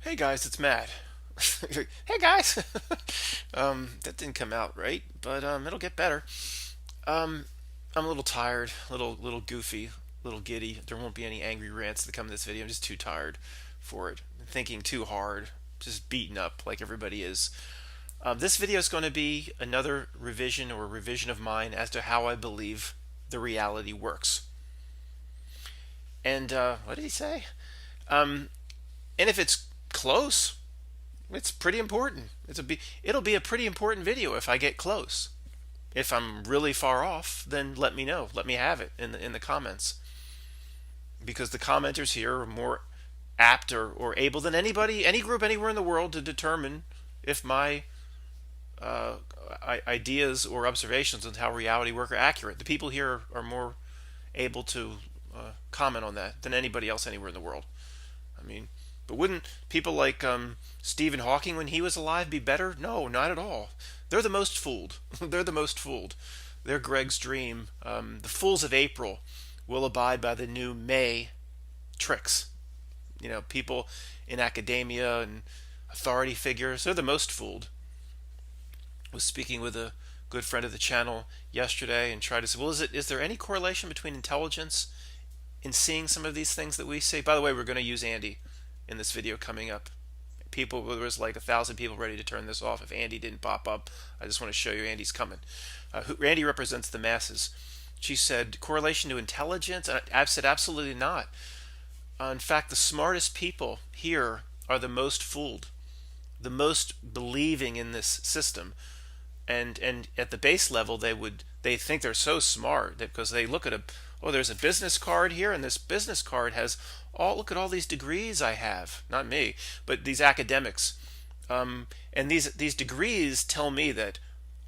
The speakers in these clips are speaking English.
Hey guys, it's Matt. Hey guys. That didn't come out right, but it'll get better. Um, I'm a little tired, little goofy, little giddy. There won't be any angry rants that come in this video. I'm just too tired for it. Thinking too hard, just beaten up like everybody is. This video is going to be another revision or revision of mine as to how I believe the reality works. And what did he say? Um, and if it's close, it's pretty important. It'll be a pretty important video if I get close. If I'm really far off, then let me know. Let me have it in the comments, because the commenters here are more apt or able than anybody, any group anywhere in the world to determine if my uh, ideas or observations on how reality work are accurate. The people here are more able to comment on that than anybody else anywhere in the world. I mean, but wouldn't people like Stephen Hawking when he was alive be better? No, not at all. They're the most fooled. They're the most fooled. They're Greg's dream. The fools of April will abide by the new May tricks. You know, people in academia and authority figures, they're the most fooled. I was speaking with a good friend of the channel yesterday and tried to say, well, is there any correlation between intelligence in seeing some of these things that we see? By the way, we're going to use Andy in this video coming up. There was like 1,000 people ready to turn this off if Andy didn't pop up. I just want to show you Andy's coming. Andy represents the masses. She said correlation to intelligence. I've said absolutely not. In fact, the smartest people here are the most fooled, the most believing in this system. And at the base level, they think they're so smart that because they look at there's a business card here, and this business card has look at all these degrees I have. Not me, but these academics. And these degrees tell me that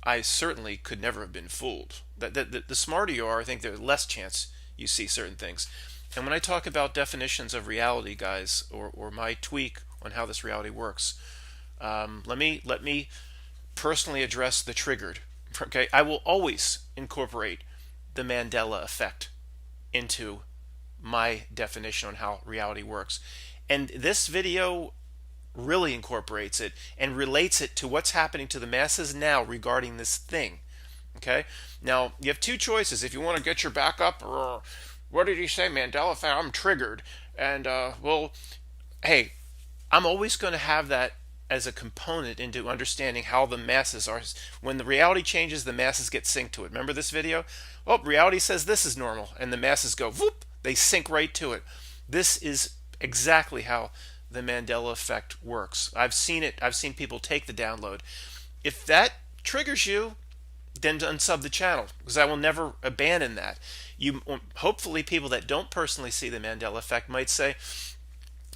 I certainly could never have been fooled. That the smarter you are, I think there's less chance you see certain things. And when I talk about definitions of reality, guys, or my tweak on how this reality works, let me personally address the triggered. Okay, I will always incorporate the Mandela effect into my definition on how reality works. And this video really incorporates it and relates it to what's happening to the masses now regarding this thing. Okay? Now, you have two choices. If you want to get your back up, or what did he say, Mandela effect? I'm triggered. And, well, hey, I'm always going to have that as a component into understanding how the masses are. When the reality changes, the masses get synced to it. Remember this video? Oh, reality says this is normal, and the masses go whoop, they sink right to it. This is exactly how the Mandela effect works. I've seen it. I've seen people take the download. If that triggers you, then unsub the channel, because I will never abandon that. Hopefully people that don't personally see the Mandela effect might say,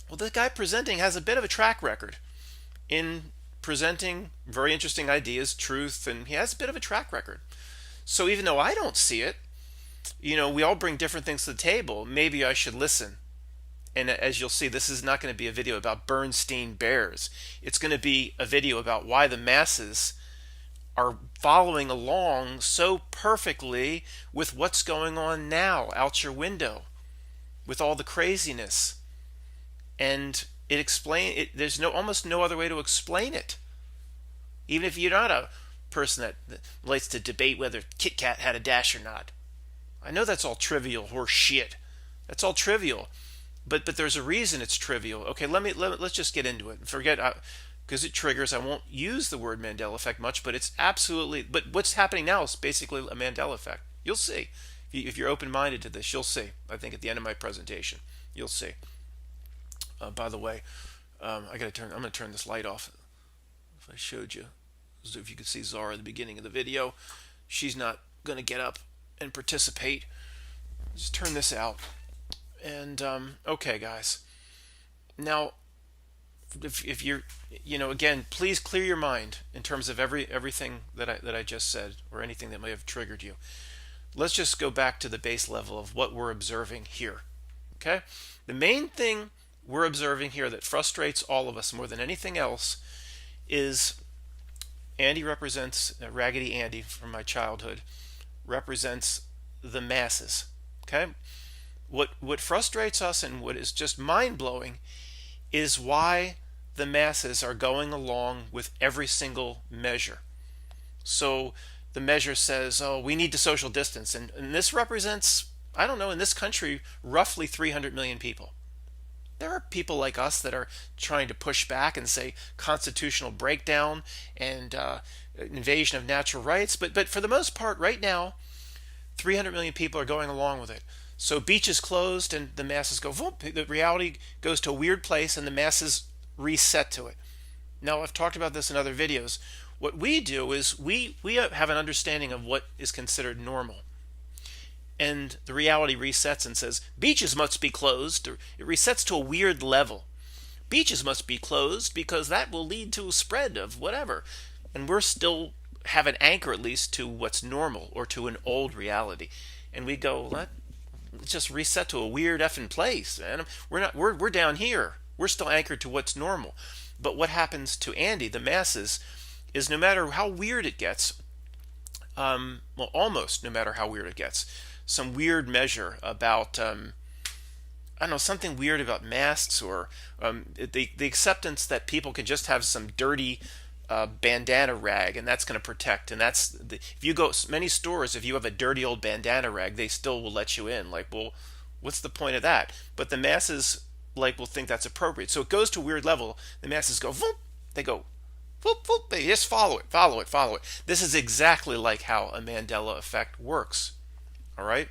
well, the guy presenting has a bit of a track record in presenting very interesting ideas, truth, and he has a bit of a track record. So even though I don't see it, we all bring different things to the table. Maybe I should listen. And as you'll see, this is not going to be a video about Bernstein Bears. It's going to be a video about why the masses are following along so perfectly with what's going on now out your window, with all the craziness. And there's almost no other way to explain it. Even if you're not a person that likes to debate whether Kit Kat had a dash or not. I know that's all trivial horse shit. That's all trivial. But there's a reason it's trivial. Okay, let's just get into it. Forget because it triggers. I won't use the word Mandela effect much, but it's absolutely. But what's happening now is basically a Mandela effect. You'll see if you're open-minded to this. You'll see. I think at the end of my presentation, you'll see. By the way, I'm going to turn this light off. If I showed you, so if you could see Zara at the beginning of the video, she's not going to get up and participate. Just turn this out. And okay, guys. Now, if you're, again, please clear your mind in terms of everything that I just said or anything that may have triggered you. Let's just go back to the base level of what we're observing here. Okay, the main thing we're observing here that frustrates all of us more than anything else is Andy represents Raggedy Andy from my childhood, represents the masses. Okay, what frustrates us and what is just mind-blowing is why the masses are going along with every single measure. So the measure says, oh, we need to social distance. And this represents, I don't know, in this country, roughly 300 million people. There are people like us that are trying to push back and say constitutional breakdown and invasion of natural rights. But for the most part, right now, 300 million people are going along with it. So beaches closed and the masses go, whoop, the reality goes to a weird place and the masses reset to it. Now, I've talked about this in other videos. What we do is we have an understanding of what is considered normal. And the reality resets and says, beaches must be closed. Or it resets to a weird level. Beaches must be closed because that will lead to a spread of whatever. And we're still have an anchor at least to what's normal or to an old reality. And we go, let's just reset to a weird effing place, man. We're down here. We're still anchored to what's normal. But what happens to Andy, the masses, is no matter how weird it gets, well, almost no matter how weird it gets, some weird measure about, I don't know, something weird about masks or the acceptance that people can just have some dirty bandana rag and that's going to protect. And if you go many stores, if you have a dirty old bandana rag, they still will let you in. Like, well, what's the point of that? But the masses will think that's appropriate. So it goes to a weird level. The masses go, whoop, they go, whoop, whoop, they just follow it, follow it, follow it. This is exactly like how a Mandela effect works. All right?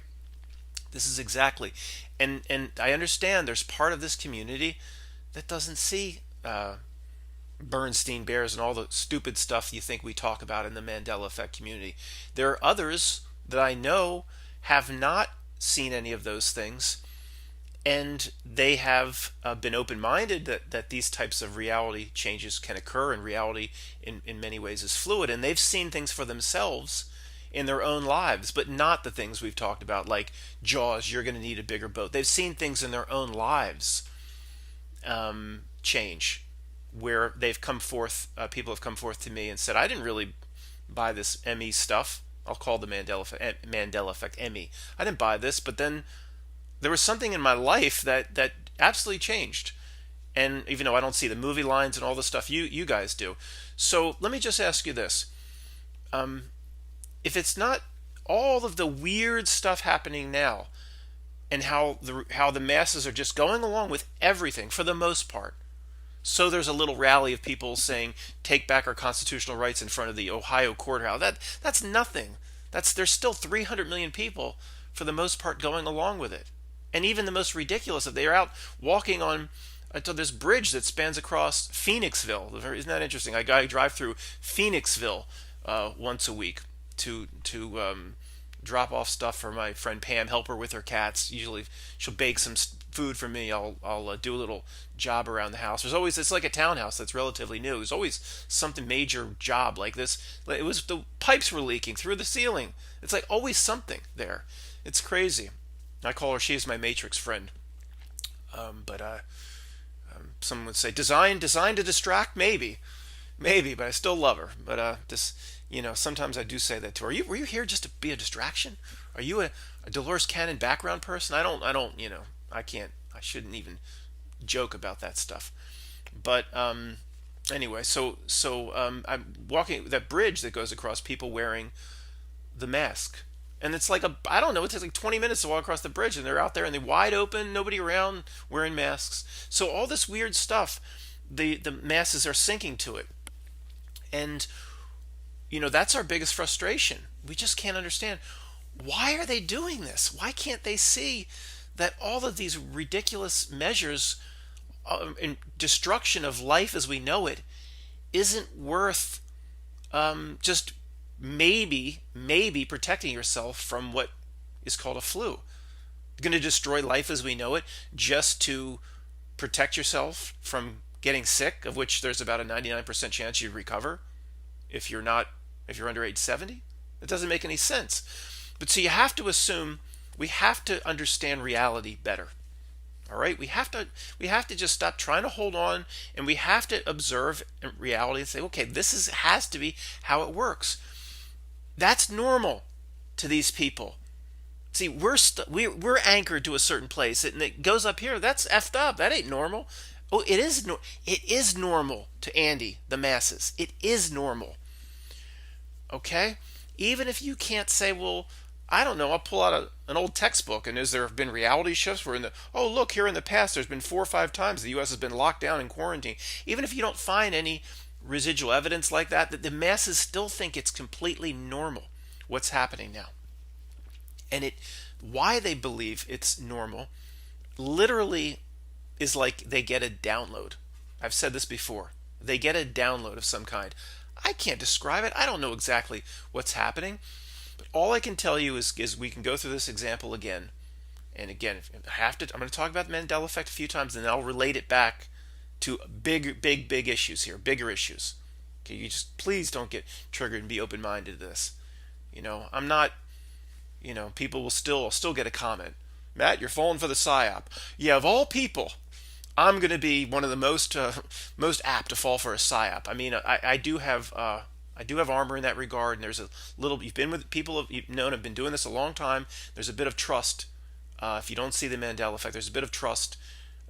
This is exactly. And I understand there's part of this community that doesn't see Bernstein Bears and all the stupid stuff you think we talk about in the Mandela effect community. There are others that I know have not seen any of those things, and they have been open-minded that these types of reality changes can occur, and reality in many ways is fluid, and they've seen things for themselves in their own lives, but not the things we've talked about, like Jaws, you're going to need a bigger boat. They've seen things in their own lives change, where they've come forth, people have come forth to me and said, I didn't really buy this ME stuff. I'll call the Mandela effect ME. I didn't buy this, but then there was something in my life that absolutely changed. And even though I don't see the movie lines and all the stuff you guys do. So let me just ask you this. If it's not all of the weird stuff happening now and how the masses are just going along with everything for the most part. So there's a little rally of people saying, take back our constitutional rights in front of the Ohio courthouse. That's nothing. There's still 300 million people for the most part going along with it. And even the most ridiculous, if they're out walking on to this bridge that spans across Phoenixville. Isn't that interesting? I drive through Phoenixville once a week to drop off stuff for my friend Pam, help her with her cats. Usually she'll bake some food for me. I'll do a little job around the house. It's like a townhouse that's relatively new. There's always something major job like this. It was the pipes were leaking through the ceiling. It's like always something there. It's crazy. I call her, she's my Matrix friend. But someone would say designed to distract, maybe, but I still love her. But sometimes I do say that to her. Were you here just to be a distraction? Are you a Dolores Cannon background person? I don't. I can't. I shouldn't even joke about that stuff. But anyway, so I'm walking that bridge that goes across, people wearing the mask. And it's like I don't know, it takes like 20 minutes to walk across the bridge, and they're out there and they're wide open, nobody around, wearing masks. So all this weird stuff, the masses are sinking to it. And that's our biggest frustration. We just can't understand, why are they doing this? Why can't they see that all of these ridiculous measures and destruction of life as we know it isn't worth just maybe protecting yourself from what is called a flu? You're going to destroy life as we know it just to protect yourself from getting sick, of which there's about a 99% chance you'd recover if you're under age 70. It doesn't make any sense. But so you have to assume, we have to understand reality better. All right, we have to just stop trying to hold on, and we have to observe reality and say, okay, this has to be how it works. That's normal to these people. See, we're anchored to a certain place, and it goes up here. That's effed up. That ain't normal. Oh, it is normal to Andy the masses. It is normal. Okay? Even if you can't say, well, I don't know, I'll pull out an old textbook and has there been reality shifts where oh, look, here in the past there's been 4 or 5 times the US has been locked down and quarantined. Even if you don't find any residual evidence like that, the masses still think it's completely normal what's happening now. And why they believe it's normal literally is like they get a download. I've said this before. They get a download of some kind. I can't describe it. I don't know exactly what's happening. But all I can tell you is we can go through this example again. And again, if I have to, I'm going to talk about the Mandela effect a few times, and then I'll relate it back to big issues here, bigger issues. Okay, you just please don't get triggered and be open-minded to this. I'm not, people will still get a comment. Matt, you're falling for the psyop. Yeah, of all people, I'm going to be one of the most apt to fall for a psyop. I mean, I do have armor in that regard, and there's a little. You've been with people you've known have been doing this a long time. There's a bit of trust. If you don't see the Mandela effect, there's a bit of trust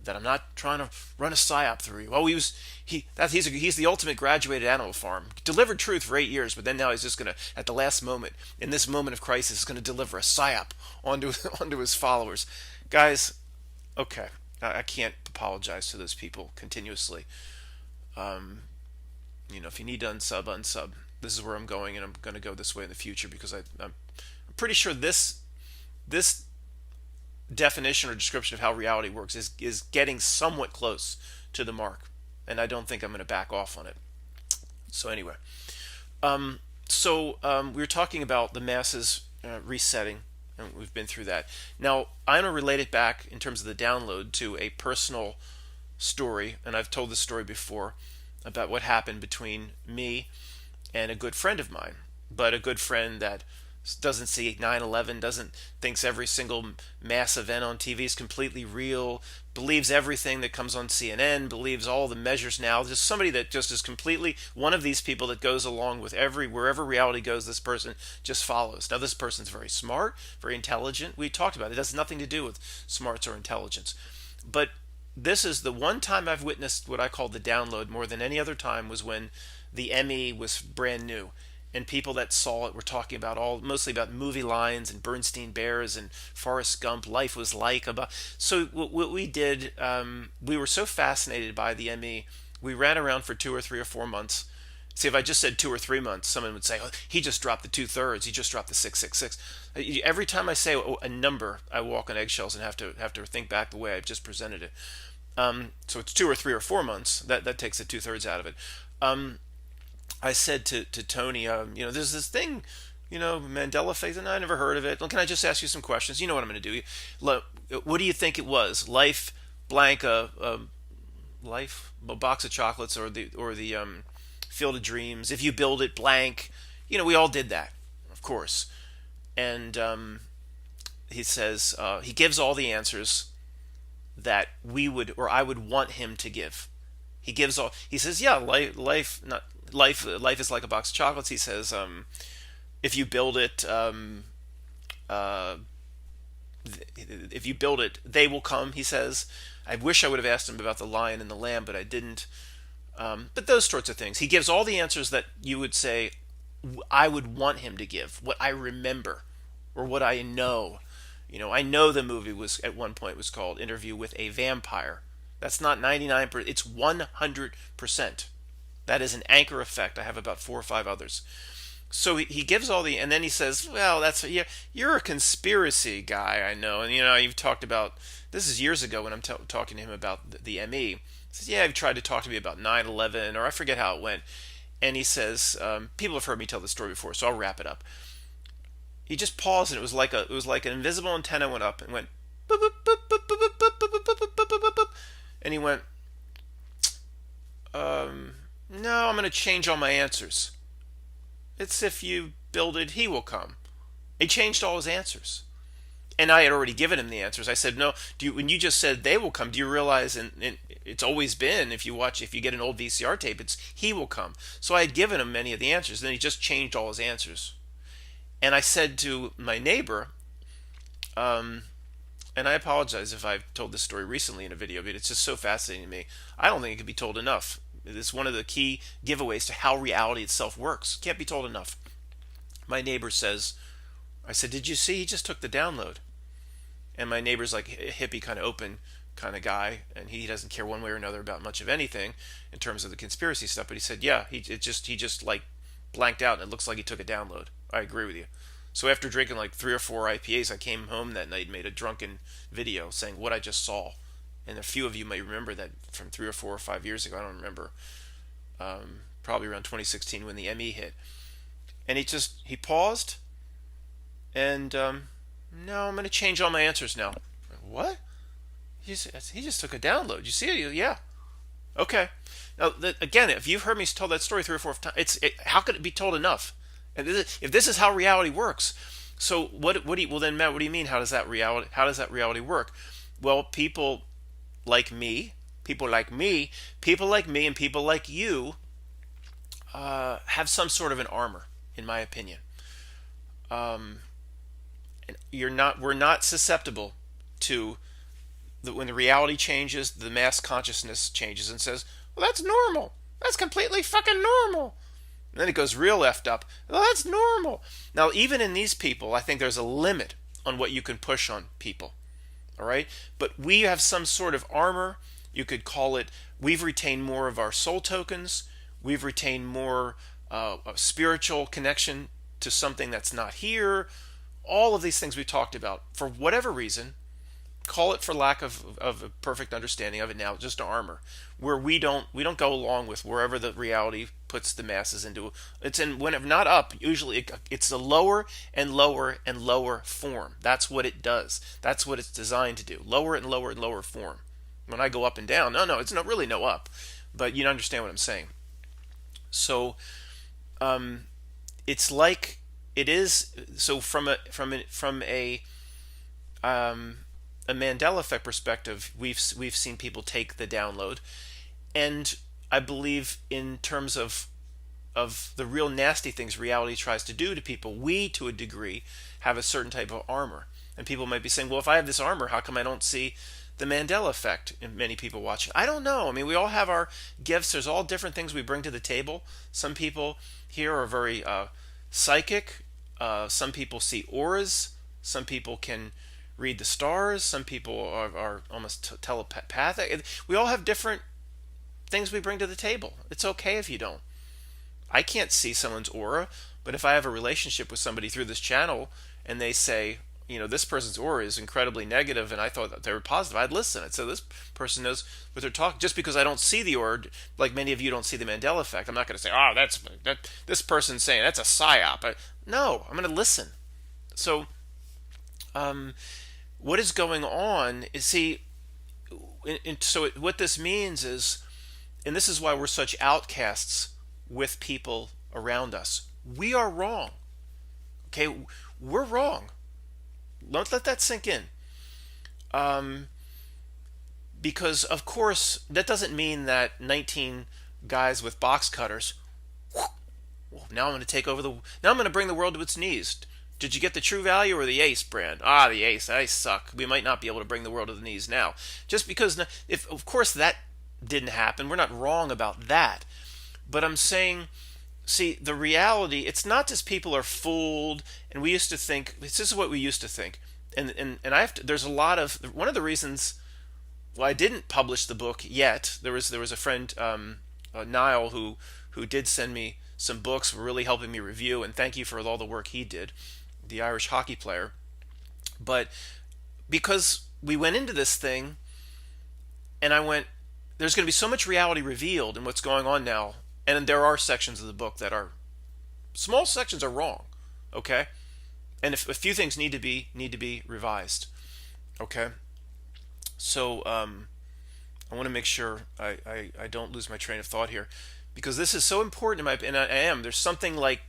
that I'm not trying to run a psyop through you. Oh, he's the ultimate graduated Animal Farm. Delivered truth for 8 years, but then now he's just gonna, at the last moment, in this moment of crisis, is gonna deliver a psyop onto onto his followers. Guys, okay, I can't apologize to those people continuously. If you need to unsub. This is where I'm going, and I'm going to go this way in the future because I'm pretty sure this definition or description of how reality works is getting somewhat close to the mark, and I don't think I'm going to back off on it. So anyway, we were talking about the masses resetting, and we've been through that. Now I'm going to relate it back in terms of the download to a personal story, and I've told this story before about what happened between me and a good friend of mine, but a good friend that doesn't see 9/11, thinks every single mass event on TV is completely real, believes everything that comes on CNN, believes all the measures now. Just somebody that just is completely one of these people that goes along with wherever reality goes, this person just follows. Now this person's very smart, very intelligent. We talked about it. It has nothing to do with smarts or intelligence. But this is the one time I've witnessed what I call the download more than any other time was when the Emmy was brand new. And people that saw it were talking mostly about movie lines and Bernstein Bears and Forrest Gump, Life Was Like. So what we did, we were so fascinated by the Emmy, we ran around for 2 or 3 or 4 months. See, if I just said 2 or 3 months, someone would say, "Oh, he just dropped the 2/3. He just dropped the 666." Every time I say a number, I walk on eggshells and have to think back the way I've just presented it. So it's 2 or 3 or 4 months. That takes the 2/3 out of it. I said to Tony, there's this thing, Mandela effect, and I never heard of it. Well, can I just ask you some questions? You know what I'm going to do. What do you think it was? Life blank life, a box of chocolates, or the Field of Dreams. If you build it blank, we all did that, of course. And he says he gives all the answers that we would or I would want him to give. He gives all. He says, yeah, life not life is like a box of chocolates. He says, if you build it, uh, if you build it, they will come. He says. I wish I would have asked him about the lion and the lamb, but I didn't. But those sorts of things. He gives all the answers that you would say I would want him to give. What I remember or what I know. I know the movie was at one point was called Interview with a Vampire. That's not 99%. It's 100%. That is an anchor effect. I have about 4 or 5 others. So he gives all and then he says, "Well, you're a conspiracy guy, I know." And you've talked about this is years ago when I'm talking to him about the ME. He says, "Yeah, you've tried to talk to me about 9/11, or I forget how it went." And he says, "People have heard me tell this story before, so I'll wrap it up." He just paused, and it was like an invisible antenna went up and went, boop, boop, boop, boop, boop, boop, boop, boop, boop, boop, boop, boop, boop. And he went, "No, I'm going to change all my answers. It's if you build it, he will come." He changed all his answers. And I had already given him the answers. I said, "No, when you just said they will come, do you realize, and it's always been, if you get an old VCR tape, it's he will come." So I had given him many of the answers. Then he just changed all his answers. And I said to my neighbor, and I apologize if I've told this story recently in a video, but it's just so fascinating to me. I don't think it can be told enough. It's one of the key giveaways to how reality itself works. Can't be told enough. My neighbor says, I said, did you see he just took the download? And my neighbor's like a hippie, kind of open kind of guy, and he doesn't care one way or another about much of anything in terms of the conspiracy stuff. But he said, yeah, he just like blanked out, and it looks like he took a download. I agree with you. So after drinking like 3 or 4 IPAs, I came home that night and made a drunken video saying what I just saw. And a few of you may remember that from 3 or 4 or 5 years ago. I don't remember. Probably around 2016 when the ME hit. And he paused, and no, I'm going to change all my answers now. What? He just took a download. You see it? Yeah. Okay. Now, again, if you've heard me tell that story 3 or 4 times, how could it be told enough? And if this is how reality works, so well then, Matt, what do you mean? How does that reality work? Well, like me, people like me, people like me, and people like you have some sort of an armor, in my opinion. And we're not susceptible to when the reality changes, the mass consciousness changes and says, well, that's normal. That's completely fucking normal. And then it goes real effed up. Well, that's normal. Now, even in these people, I think there's a limit on what you can push on people. All right? But we have some sort of armor. You could call it, we've retained more of our soul tokens. We've retained more spiritual connection to something that's not here. All of these things we talked about, for whatever reason, call it, for lack of a perfect understanding of it now, just armor, where we don't go along with wherever the reality puts the masses into. It's in, when if not up, usually it's a lower and lower and lower form. That's what it does. That's what it's designed to do. Lower and lower and lower form. When I go up and down, no, it's not really no up, but you understand what I'm saying. So, it's like it is. So from a Mandela effect perspective, we've seen people take the download, and I believe in terms of the real nasty things reality tries to do to people, we to a degree have a certain type of armor. And people might be saying, well, if I have this armor, how come I don't see the Mandela effect in many people watching? I don't know. I mean, we all have our gifts. There's all different things we bring to the table. Some people here are very psychic. Some people see auras. Some people can read the stars. Some people are almost telepathic. We all have different things we bring to the table. It's okay if you don't. I can't see someone's aura, but if I have a relationship with somebody through this channel and they say, this person's aura is incredibly negative and I thought that they were positive, I'd listen. I'd say, this person knows what they're talking. Just because I don't see the aura, like many of you don't see the Mandela effect, I'm not going to say, this person's saying that's a psyop. No, I'm going to listen. So, what is going on is, what this means is, and this is why we're such outcasts with people around us. We are wrong. Okay, we're wrong. Don't let that sink in. Because of course that doesn't mean that 19 guys with box cutters, now I'm going to take over now I'm going to bring the world to its knees. Did you get the True Value or the Ace brand? The Ace suck. We might not be able to bring the world to the knees now. Just because, if of course that didn't happen, we're not wrong about that. But I'm saying, see, the reality, it's not just people are fooled, and we used to think, this is what we used to think. And there's a lot of, one of the reasons why I didn't publish the book yet, there was a friend, Niall, who did send me some books, were really helping me review, and thank you for all the work he did, the Irish hockey player. But because we went into this thing, and I went, there's going to be so much reality revealed in what's going on now, and there are sections of the book that are, small sections are wrong, okay? And if a few things need to be revised, okay? So I want to make sure I don't lose my train of thought here, because this is so important and I am. There's something like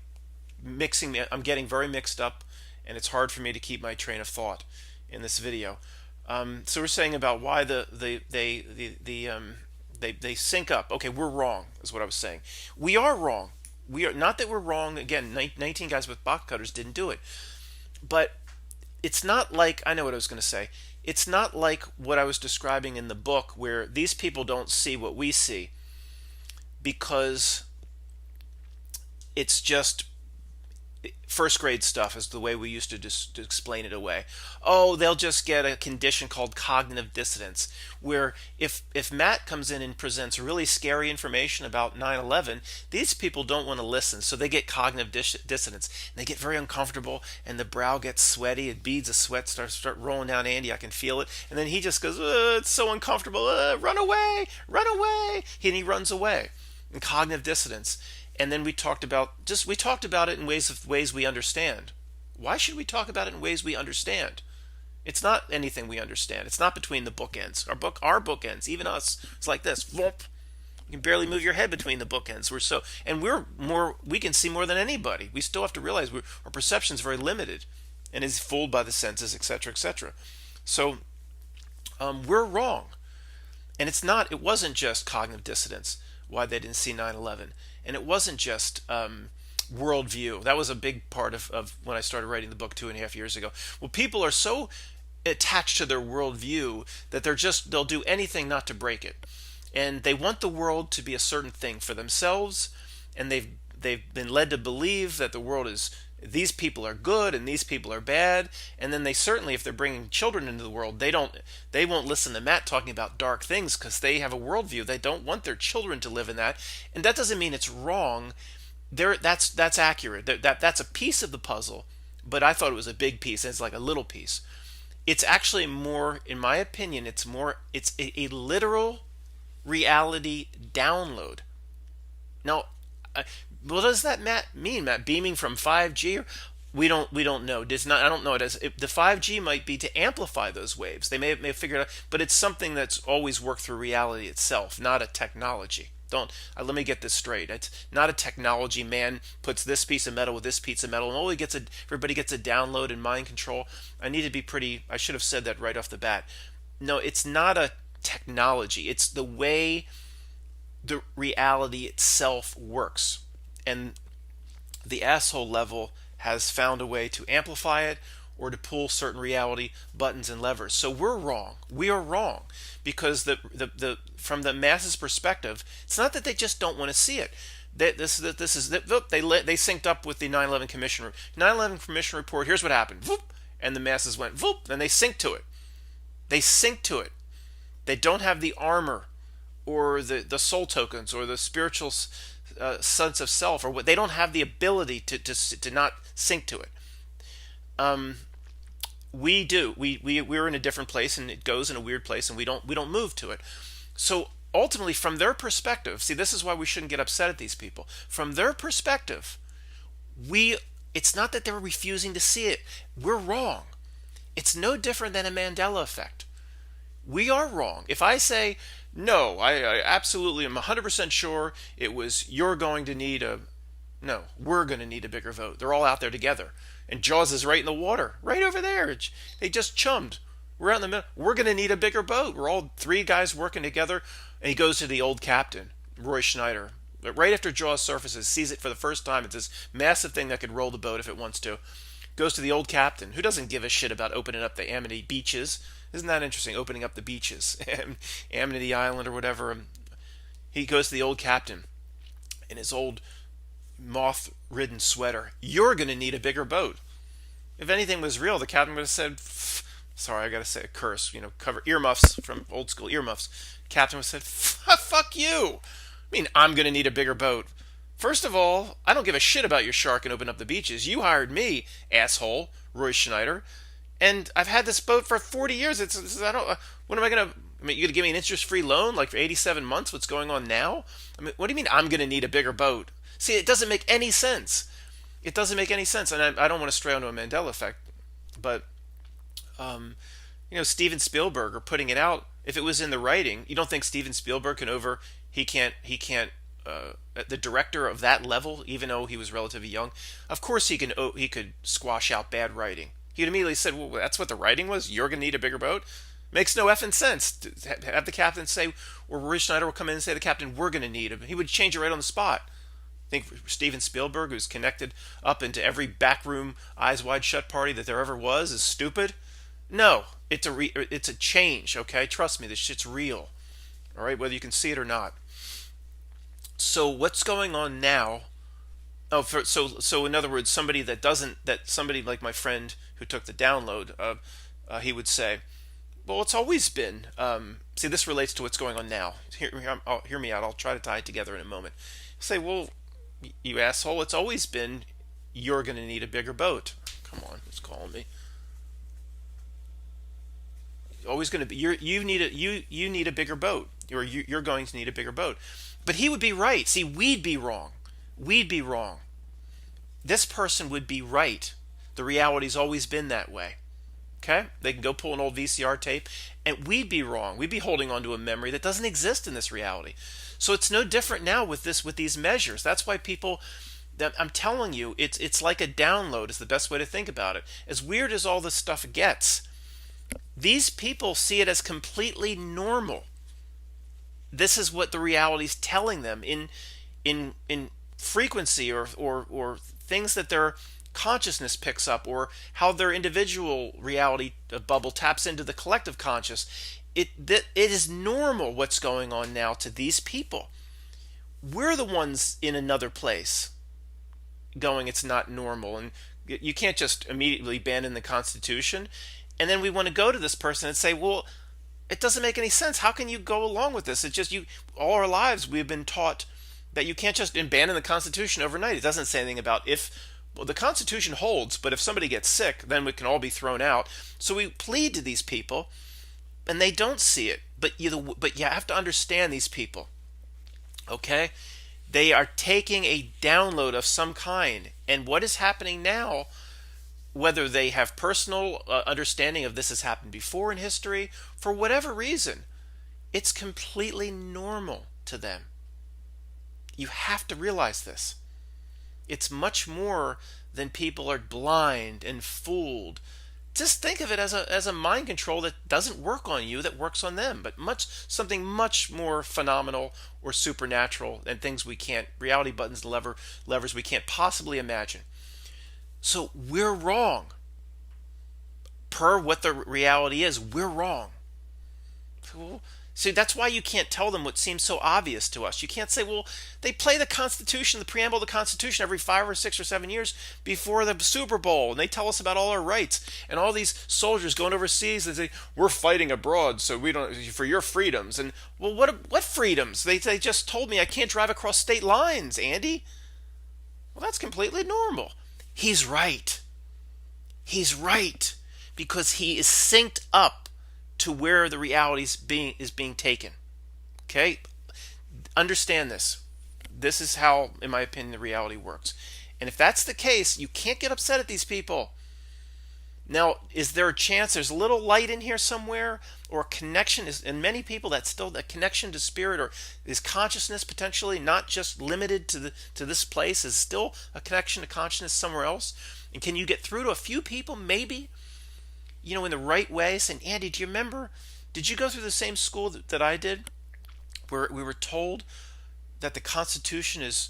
mixing. I'm getting very mixed up, and it's hard for me to keep my train of thought in this video. So we're saying about why they sync up. Okay, we're wrong, is what I was saying. We are wrong. We are not that we're wrong. Again, 19 guys with box cutters didn't do it, but it's not like, I know what I was going to say. it's not like what I was describing in the book where these people don't see what we see because it's just first grade stuff is the way we used to just to explain it away. Oh, they'll just get a condition called cognitive dissonance, where if Matt comes in and presents really scary information about 9/11, these people don't want to listen, so they get cognitive dissonance, and they get very uncomfortable, and the brow gets sweaty, and beads of sweat start rolling down Andy. I can feel it, and then he just goes, "It's so uncomfortable, run away, run away," and he runs away. And cognitive dissonance. And then we talked about it in ways we understand. Why should we talk about it in ways we understand? It's not anything we understand. It's not between the bookends. Our bookends, even us, it's like this. Whoop. You can barely move your head between the bookends. We can see more than anybody. We still have to realize our perception is very limited and is fooled by the senses, etc., etc. So we're wrong. And it wasn't just cognitive dissonance why they didn't see 9/11. And it wasn't just worldview. That was a big part of when I started writing the book 2.5 years ago. Well, people are so attached to their worldview that they'll do anything not to break it. And they want the world to be a certain thing for themselves, and they've been led to believe that the world is these people are good and these people are bad, and then they certainly, if they're bringing children into the world, they won't listen to Matt talking about dark things because they have a worldview. They don't want their children to live in that, and that doesn't mean it's wrong. That's accurate. That's a piece of the puzzle, but I thought it was a big piece. It's like a little piece. It's actually more, in my opinion, it's a literal reality download. Now, what does that mean, Matt? Beaming from 5G? We don't know. It's not. I don't know. The 5G might be to amplify those waves. They may have figured it out, but it's something that's always worked through reality itself, not a technology. Don't let me get this straight. It's not a technology. Man puts this piece of metal with this piece of metal, and everybody gets a download and mind control. I should have said that right off the bat. No, it's not a technology. It's the way the reality itself works. And the asshole level has found a way to amplify it or to pull certain reality buttons and levers. So we're wrong. We are wrong because from the masses' perspective, it's not that they just don't want to see it. They synced up with the 9/11 Commission. 9/11 Commission report. Here's what happened. Whoop, and the masses went whoop, and they synced to it. They sync to it. They don't have the armor or the soul tokens or the spiritual sense of self, or what they don't have the ability to not sync to it. We do. We're in a different place, and it goes in a weird place, and we don't move to it. So ultimately, from their perspective, see, this is why we shouldn't get upset at these people. From their perspective, it's not that they're refusing to see it. We're wrong. It's no different than a Mandela effect. We are wrong. If I say, no, I absolutely am 100% sure we're going to need a bigger vote. They're all out there together. And Jaws is right in the water, right over there. They just chummed. We're out in the middle. We're going to need a bigger boat. We're all three guys working together. And he goes to the old captain, Roy Schneider. But right after Jaws surfaces, sees it for the first time. It's this massive thing that could roll the boat if it wants to. Goes to the old captain, who doesn't give a shit about opening up the Amity beaches. Isn't that interesting? Opening up the beaches, Amity Island or whatever. He goes to the old captain in his old moth-ridden sweater. You're going to need a bigger boat. If anything was real, the captain would have said, sorry, I got to say a curse, cover earmuffs from old school earmuffs. Captain would have said, fuck you. I mean, I'm going to need a bigger boat. First of all, I don't give a shit about your shark and open up the beaches. You hired me, asshole, Roy Schneider. And I've had this boat for 40 years. What am I going to, you're going to give me an interest-free loan like for 87 months? What's going on now? I mean, what do you mean I'm going to need a bigger boat? See, it doesn't make any sense. It doesn't make any sense. And I don't want to stray onto a Mandela effect, but, Steven Spielberg are putting it out. If it was in the writing, you don't think Steven Spielberg he can't, the director of that level, even though he was relatively young, of course he could squash out bad writing. He'd immediately said, well, that's what the writing was? You're going to need a bigger boat? Makes no effing sense. Have the captain say, or Roy Schneider will come in and say to the captain, we're going to need him. He would change it right on the spot. I think Steven Spielberg, who's connected up into every backroom Eyes Wide Shut party that there ever was, is stupid. No, it's a change. Okay, trust me, this shit's real. All right, whether you can see it or not. So what's going on now? Oh, so in other words, somebody like my friend who took the download, he would say, well, it's always been. See, this relates to what's going on now. Hear me out. I'll try to tie it together in a moment. Say, well, you asshole, it's always been. You're going to need a bigger boat. Come on, it's calling me. Always going to be. You need a bigger boat, or you're going to need a bigger boat. But he would be right. See, we'd be wrong. We'd be wrong. This person would be right. The reality's always been that way. Okay? They can go pull an old VCR tape, and we'd be wrong. We'd be holding on to a memory that doesn't exist in this reality. So it's no different now with these measures. That's why people that I'm telling you, it's like a download is the best way to think about it. As weird as all this stuff gets, these people see it as completely normal. This is what the reality is telling them in frequency or things that their consciousness picks up, or how their individual reality bubble taps into the collective conscious. It is normal what's going on now to these people. We're the ones in another place going, it's not normal. And you can't just immediately abandon the Constitution. And then we want to go to this person and say, well, it doesn't make any sense. How can you go along with this? It's just all our lives we've been taught that you can't just abandon the Constitution overnight. It doesn't say anything about well, the Constitution holds, but if somebody gets sick, then we can all be thrown out. So we plead to these people, and they don't see it. But you have to understand these people, okay? They are taking a download of some kind, and what is happening now, whether they have personal understanding of this has happened before in history, for whatever reason, it's completely normal to them. You have to realize this. It's much more than people are blind and fooled. Just think of it as a mind control that doesn't work on you, that works on them, but something much more phenomenal or supernatural than things we can't, reality buttons, levers we can't possibly imagine. So we're wrong. Per what the reality is, we're wrong. See, that's why you can't tell them what seems so obvious to us. You can't say, well, they play the Constitution, the preamble of the Constitution every 5 or 6 or 7 years before the Super Bowl, and they tell us about all our rights. And all these soldiers going overseas, they say, we're fighting abroad, so we don't, for your freedoms. And, well, what freedoms? They just told me I can't drive across state lines, Andy. Well, that's completely normal. He's right. He's right. Because he is synced up to where the reality is being taken. Okay? Understand this. This is how, in my opinion, the reality works. And if that's the case, you can't get upset at these people. Now, is there a chance there's a little light in here somewhere, or a connection is in many people that's still that connection to spirit, or is consciousness potentially not just limited to this place, is still a connection to consciousness somewhere else? And can you get through to a few people maybe? In the right way, saying, Andy, do you remember, did you go through the same school that I did, where we were told that the Constitution is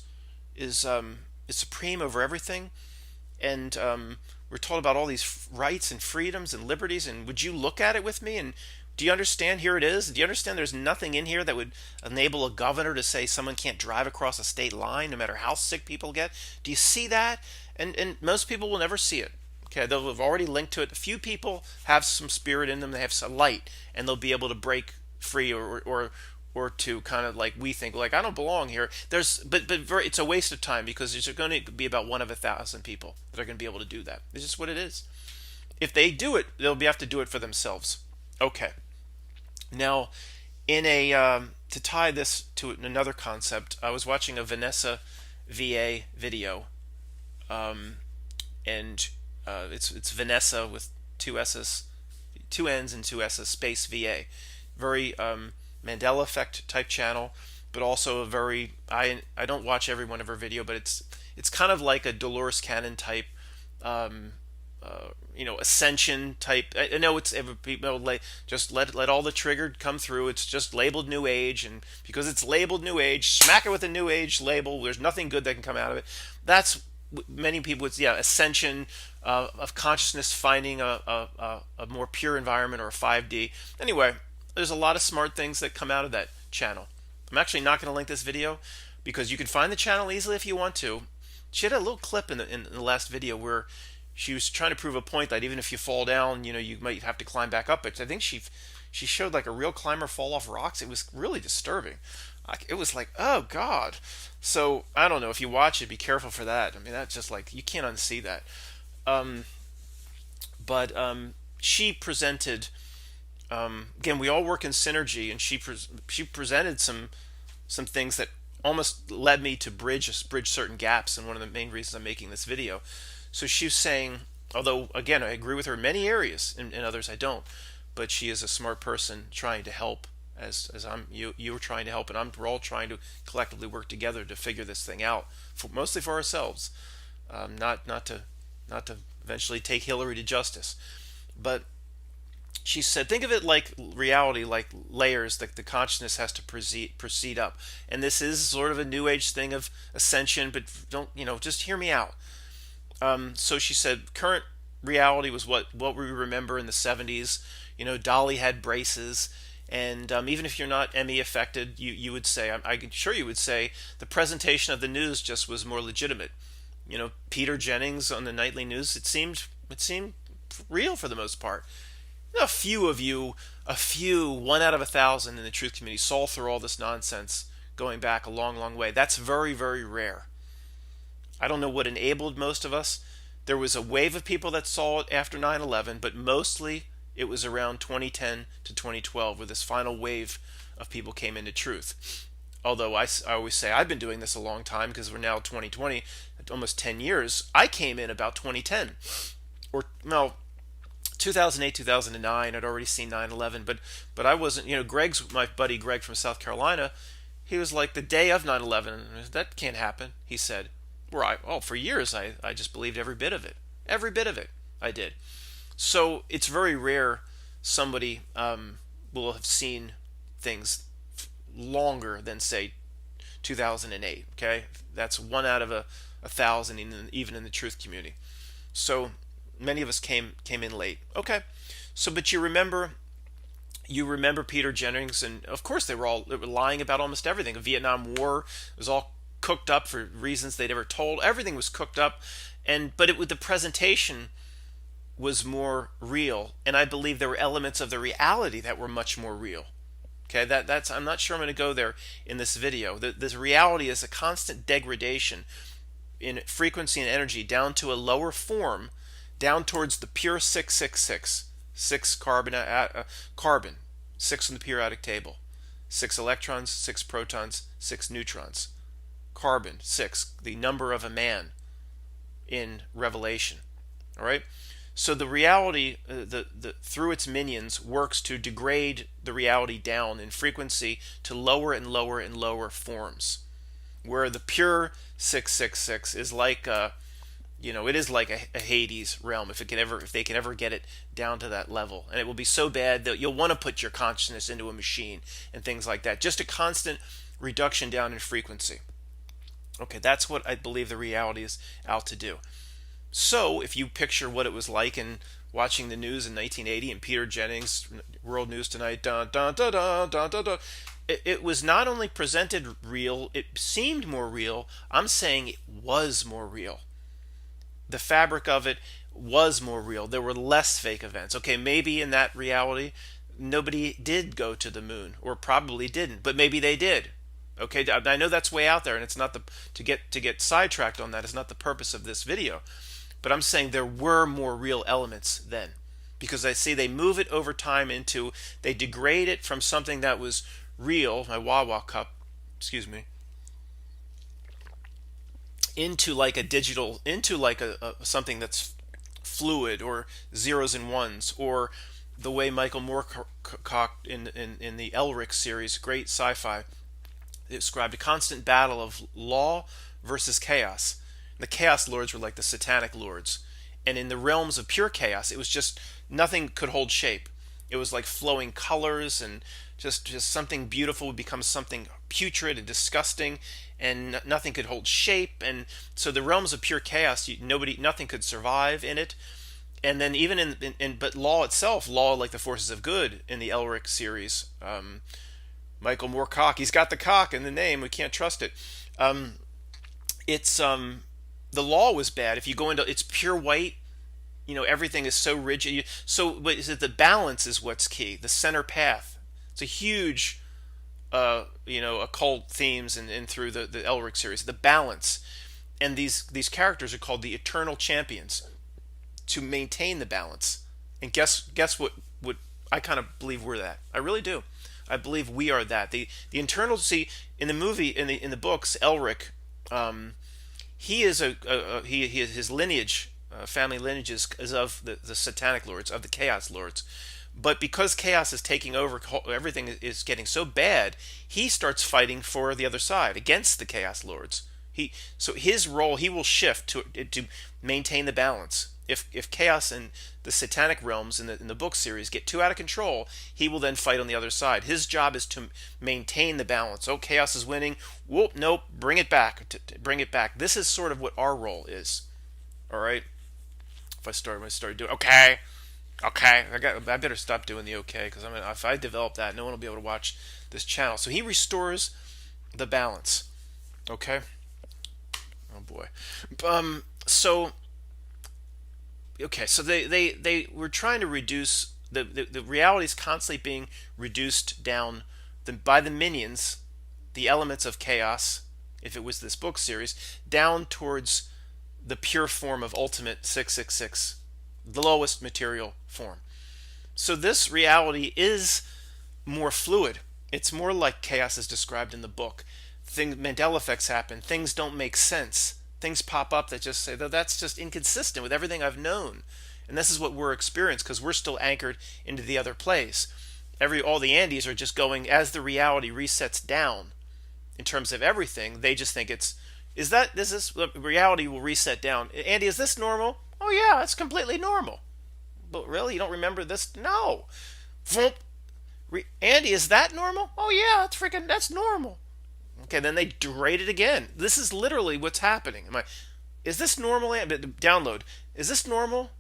supreme over everything, and we're told about all these rights and freedoms and liberties, and would you look at it with me, and do you understand, here it is, do you understand there's nothing in here that would enable a governor to say someone can't drive across a state line no matter how sick people get? Do you see that? And most people will never see it. Okay, they'll have already linked to it. A few people have some spirit in them. They have some light, and they'll be able to break free, or to kind of like we think, like I don't belong here. It's a waste of time, because there's going to be about 1 of 1,000 people that are going to be able to do that. It's just what it is. If they do it, they'll have to do it for themselves. Okay. Now, to tie this to another concept, I was watching a Vanessa VA video, and it's Vanessa with 2 S's, 2 N's and 2 S's, space VA. Very Mandela Effect type channel, but also a very, I don't watch every one of her video, but it's kind of like a Dolores Cannon type, ascension type. I know it's people just let all the triggered come through. It's just labeled New Age, and because it's labeled New Age, smack it with a New Age label. There's nothing good that can come out of it. That's many people would, yeah, ascension of consciousness, finding a more pure environment, or a 5D. Anyway, there's a lot of smart things that come out of that channel. I'm actually not going to link this video because you can find the channel easily if you want to. She had a little clip in the last video where she was trying to prove a point that even if you fall down, you might have to climb back up. But I think she showed like a real climber fall off rocks. It was really disturbing. It was like, oh God. So I don't know, if you watch it, be careful for that. I mean, that's just like, you can't unsee that. Um, but she presented, again, we all work in synergy, and she presented some things that almost led me to bridge certain gaps, and one of the main reasons I'm making this video. So she was saying, although again I agree with her in many areas, in others I don't, but she is a smart person trying to help, as you were trying to help, and we're all trying to collectively work together to figure this thing out, mostly for ourselves, not to eventually take Hillary to justice. But she said, think of it like reality, like layers that the consciousness has to proceed up. And this is sort of a new age thing of ascension, but don't, just hear me out. So she said, current reality was what we remember in the 70s. Dolly had braces. And even if you're not ME affected, you would say, I'm sure you would say, the presentation of the news just was more legitimate. Peter Jennings on the nightly news, it seemed real for the most part. A few of you, 1 out of 1,000 in the truth community, saw through all this nonsense going back a long, long way. That's very, very rare. I don't know what enabled most of us. There was a wave of people that saw it after 9/11, but mostly it was around 2010 to 2012 where this final wave of people came into truth. Although I always say I've been doing this a long time, because we're now 2020, almost 10 years. I came in about 2010. Or, no, 2008, 2009, I'd already seen 9/11, but I wasn't, my buddy Greg from South Carolina, he was like, the day of 9/11, that can't happen, he said. For years, I just believed every bit of it. Every bit of it, I did. So it's very rare somebody will have seen things longer than, say, 2008, okay? That's 1 out of a 1,000, even in the truth community. So many of us came in late. Okay. So, but you remember Peter Jennings, and of course they were lying about almost everything. The Vietnam War was all cooked up for reasons they never told. Everything was cooked up, but the presentation was more real, and I believe there were elements of the reality that were much more real. Okay, that's I'm not sure I'm going to go there in this video. This reality is a constant degradation in frequency and energy down to a lower form, down towards the pure 666, 6 carbon, 6 on the periodic table, 6 electrons, 6 protons, 6 neutrons, carbon 6, the number of a man in Revelation. All right. So the reality, through its minions, works to degrade the reality down in frequency to lower and lower and lower forms, where the pure 666 is like it is like a Hades realm, if they can ever get it down to that level. And it will be so bad that you'll want to put your consciousness into a machine and things like that. Just a constant reduction down in frequency. Okay, that's what I believe the reality is out to do. So if you picture what it was like in watching the news in 1980 and Peter Jennings, World News Tonight, dun, dun, dun, dun, dun, dun, dun, it was not only presented real, it seemed more real. I'm saying it was more real. The fabric of it was more real. There were less fake events. Okay, maybe in that reality, nobody did go to the moon, or probably didn't, but maybe they did. Okay, I know that's way out there, and it's not to get sidetracked on that is not the purpose of this video. But I'm saying there were more real elements then, because I see they move it over time they degrade it from something that was real, my Wawa cup, excuse me, into like a digital, into like a something that's fluid, or zeros and ones, or the way Michael Moorcock in the Elric series, great sci-fi, described a constant battle of law versus chaos. The chaos lords were like the satanic lords, and in the realms of pure chaos, it was just nothing could hold shape. It was like flowing colors, and just something beautiful would become something putrid and disgusting, and nothing could hold shape. And so the realms of pure chaos, nothing could survive in it. And then even but law itself, law like the forces of good in the Elric series, Michael Moorcock, he's got the cock in the name. We can't trust it. Um, it's The law was bad. If you go into, it's pure white. Everything is so rigid. But is it the balance is what's key? The center path. It's a huge, occult themes and through the Elric series. The balance, and these characters are called the Eternal Champions to maintain the balance. And guess what I kind of believe we're that. I really do. I believe we are that. The internal, see, in the movie, in the books, Elric, he is his lineage, family lineage is of the satanic lords, of the chaos lords. But because chaos is taking over, everything is getting so bad, he starts fighting for the other side against the chaos lords. So his role, he will shift to maintain the balance. If chaos and the satanic realms in the book series get too out of control, he will then fight on the other side. His job is to maintain the balance. Oh, chaos is winning. Whoop, nope, bring it back. Bring it back. This is sort of what our role is. All right. If I start doing okay, I better stop doing the okay, because if I develop that, no one will be able to watch this channel. So he restores the balance. Okay. Oh boy. So okay, so they were trying to reduce the reality is constantly being reduced down by the minions, the elements of chaos, if it was this book series, down towards the pure form of ultimate 666, the lowest material form. So this reality is more fluid. It's more like chaos is described in the book. Mandela effects happen. Things don't make sense. Things pop up that just say, that's just inconsistent with everything I've known. And this is what we're experiencing because we're still anchored into the other place. All the Andes are just going, as the reality resets down in terms of everything, they just think reality will reset down. Andy, is this normal? Oh yeah, it's completely normal. But really, you don't remember this? No. Andy, is that normal? Oh yeah, that's normal. Okay, then they degrade it again. This is literally what's happening. Is this normal? Download. Is this normal?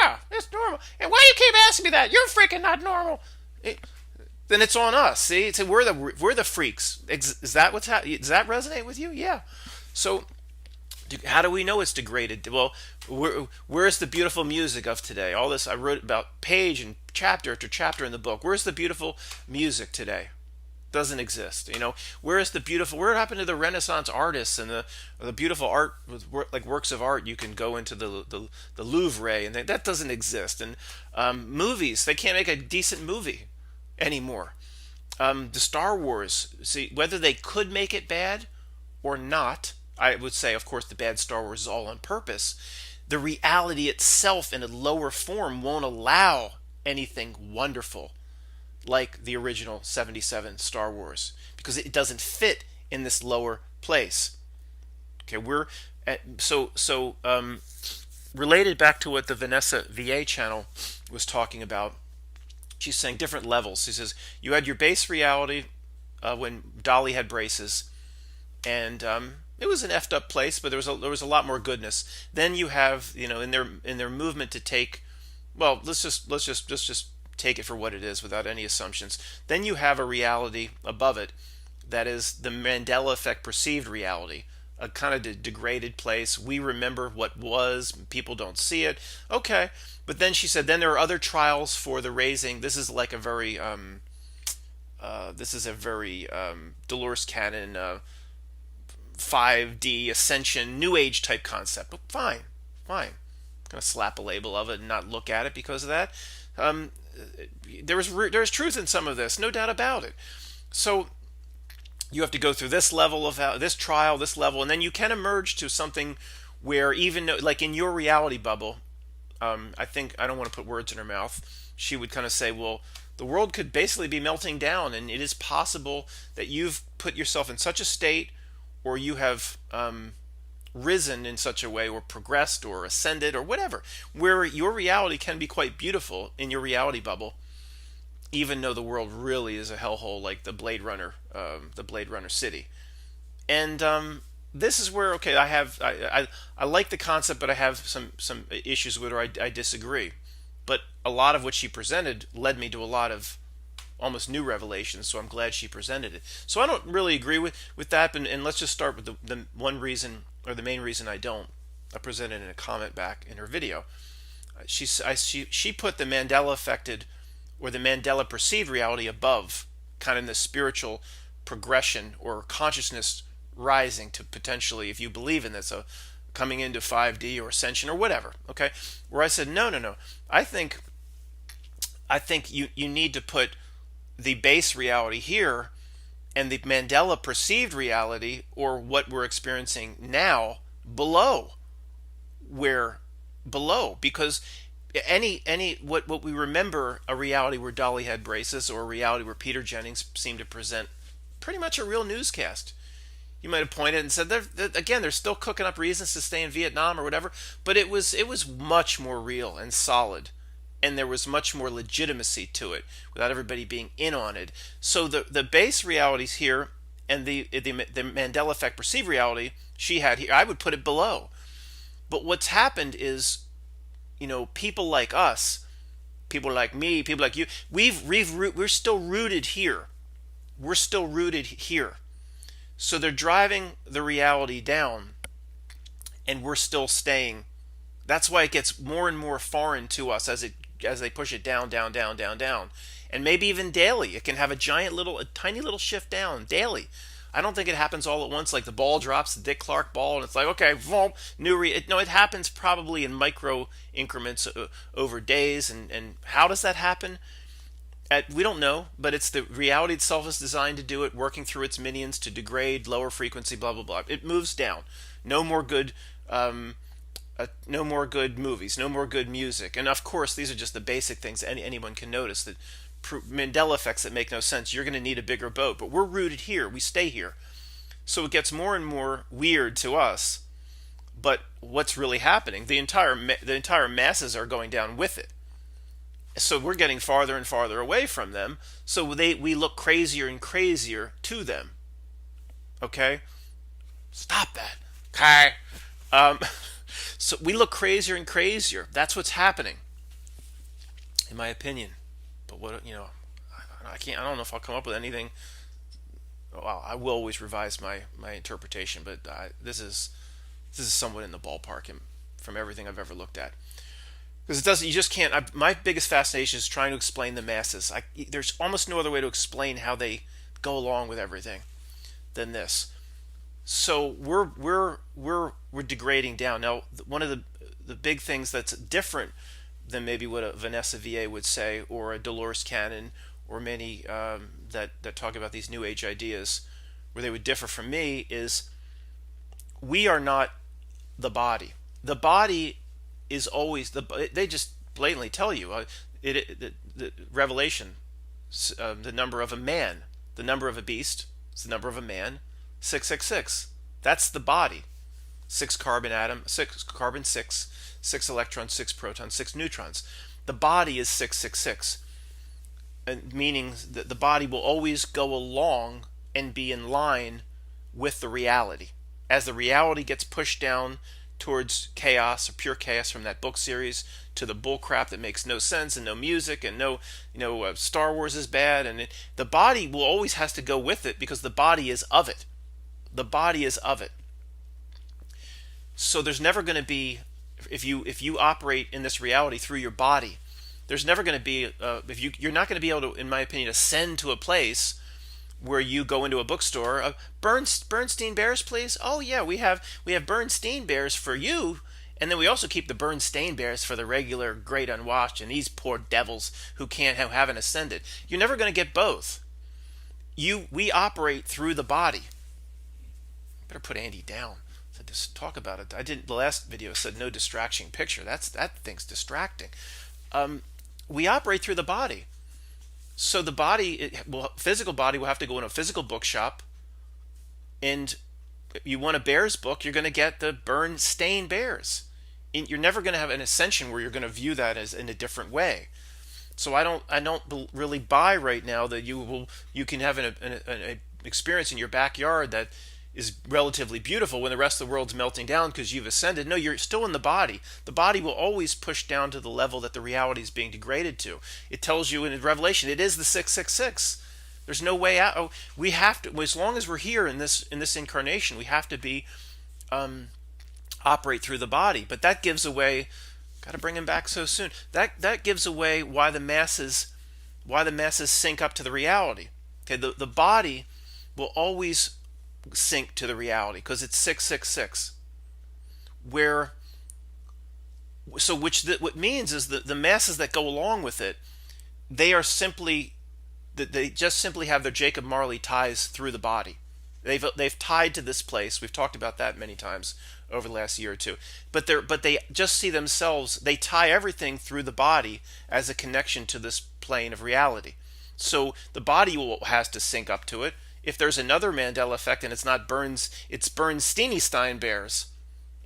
Yeah, it's normal. And why do you keep asking me that? You're freaking not normal. Then it's on us. See, we're the freaks. Is that what's happening? Does that resonate with you? Yeah. So, how do we know it's degraded? Well, where's the beautiful music of today? All this I wrote about page and chapter after chapter in the book. Where's the beautiful music today? Doesn't exist. Where happened to the Renaissance artists and the beautiful art with like works of art? You can go into the Louvre and that doesn't exist. And movies, they can't make a decent movie anymore. The Star Wars, see, whether they could make it bad or not, I would say, of course, the bad Star Wars is all on purpose. The reality itself in a lower form won't allow anything wonderful like the original 77 Star Wars because it doesn't fit in this lower place. Okay, related back to what the Vanessa VA channel was talking about. She's saying different levels. She says you had your base reality when Dolly had braces, and it was an effed up place, but there was a lot more goodness. Then you have in their movement to take, well, let's just take it for what it is without any assumptions. Then you have a reality above it that is the Mandela effect perceived reality, a kind of degraded place. We remember what was, people don't see it. Okay, but then she said then there are other trials for the raising. This is like a very Dolores Cannon 5D ascension new age type concept. But fine. I'm gonna slap a label of it and not look at it because of that. There's truth in some of this, no doubt about it. So you have to go through this level of this trial, this level, and then you can emerge to something where even like in your reality bubble, I think, I don't want to put words in her mouth, she would kind of say, well, the world could basically be melting down, and it is possible that you've put yourself in such a state, or you have risen in such a way, or progressed, or ascended, or whatever, where your reality can be quite beautiful in your reality bubble. even though the world really is a hellhole like the Blade Runner city. And this is where, okay, I like the concept, but I have some issues with her. I disagree. But a lot of what she presented led me to a lot of almost new revelations, so I'm glad she presented it. So I don't really agree with that, and let's just start with the one reason, or the main reason I don't. I presented in a comment back in her video. She put the Mandela affected or the Mandela perceived reality above kind of in the spiritual progression or consciousness rising to potentially, if you believe in this, coming into 5D or ascension or whatever. Okay, where I said no, no, no. I think you need to put the base reality here and the Mandela perceived reality, or what we're experiencing now, below, where below, because any what we remember a reality where Dolly had braces, or a reality where Peter Jennings seemed to present pretty much a real newscast. You might have pointed and said, again, they're still cooking up reasons to stay in Vietnam or whatever, but it was much more real and solid, and there was much more legitimacy to it without everybody being in on it. So the base realities here and the Mandela effect perceived reality she had here, I would put it below. But what's happened is, people like us, people like me, people like you, we're still rooted here. We're still rooted here. So they're driving the reality down, and we're still staying. That's why it gets more and more foreign to us as they push it down, down, down, down, down, and maybe even daily. It can have a tiny little shift down daily. I don't think it happens all at once, like the ball drops, the Dick Clark ball, and it's like, okay, boom, no, it happens probably in micro increments over days. And how does that happen? We don't know, but it's the reality itself is designed to do it, working through its minions to degrade lower frequency, blah blah blah. It moves down. No more good, no more good movies, no more good music, and of course these are just the basic things anyone can notice. That Mandela effects that make no sense. You're going to need a bigger boat, but we're rooted here. We stay here, so it gets more and more weird to us. But what's really happening? The entire masses are going down with it. So we're getting farther and farther away from them. So we look crazier and crazier to them. Okay, stop that. Okay. Um, so we look crazier and crazier. That's what's happening, in my opinion. But I can't. I don't know if I'll come up with anything. Well, I will always revise my interpretation, but this is somewhat in the ballpark from everything I've ever looked at. Because it doesn't. You just can't. My biggest fascination is trying to explain the masses. There's almost no other way to explain how they go along with everything than this. So we're degrading down. Now, one of the big things that's different than maybe what a Vanessa VA would say, or a Dolores Cannon, or many that talk about these new age ideas, where they would differ from me, is we are not the body. The body is always they just blatantly tell you the Revelation, the number of a man, the number of a beast, it's the number of a man, 666. That's the body. Six carbon atom, six carbon, six electrons, six protons, six neutrons. The body is 666, and meaning that the body will always go along and be in line with the reality. As the reality gets pushed down towards chaos, or pure chaos, from that book series, to the bullcrap that makes no sense, and no music, and no, Star Wars is bad, and the body will always has to go with it, because the body is of it. The body is of it. So there's never going to be, if you operate in this reality through your body, there's never going to be you're not going to be able to, in my opinion, ascend to a place where you go into a bookstore. Bernstein Bears, please. Oh yeah, we have Bernstein Bears for you, and then we also keep the Bernstein Bears for the regular great unwashed and these poor devils who haven't ascended. You're never going to get both. We operate through the body. Better put Andy down. So just talk about it. The last video said no distraction picture. That thing's distracting. We operate through the body. So the physical body will have to go in a physical bookshop, and you want a Bears book, you're going to get the Bernstein Bears. You're never going to have an ascension where you're going to view that as in a different way. So I don't really buy right now that you can have an experience in your backyard that is relatively beautiful when the rest of the world's melting down because you've ascended. No, you're still in the body. The body will always push down to the level that the reality is being degraded to. It tells you in Revelation, it is the 666. There's no way out. Oh, we have to, as long as we're here in this incarnation, we have to be operate through the body. But that gives away. Got to bring him back so soon. That gives away why the masses sync up to the reality. Okay, the body will always sync to the reality because it's 666. Where what means is that the masses that go along with it, they are simply they just simply have their Jacob Marley ties through the body. They've tied to this place. We've talked about that many times over the last year or two. But they just see themselves. They tie everything through the body as a connection to this plane of reality. So the body has to sync up to it. If there's another Mandela effect and it's not it's Bernstein bears.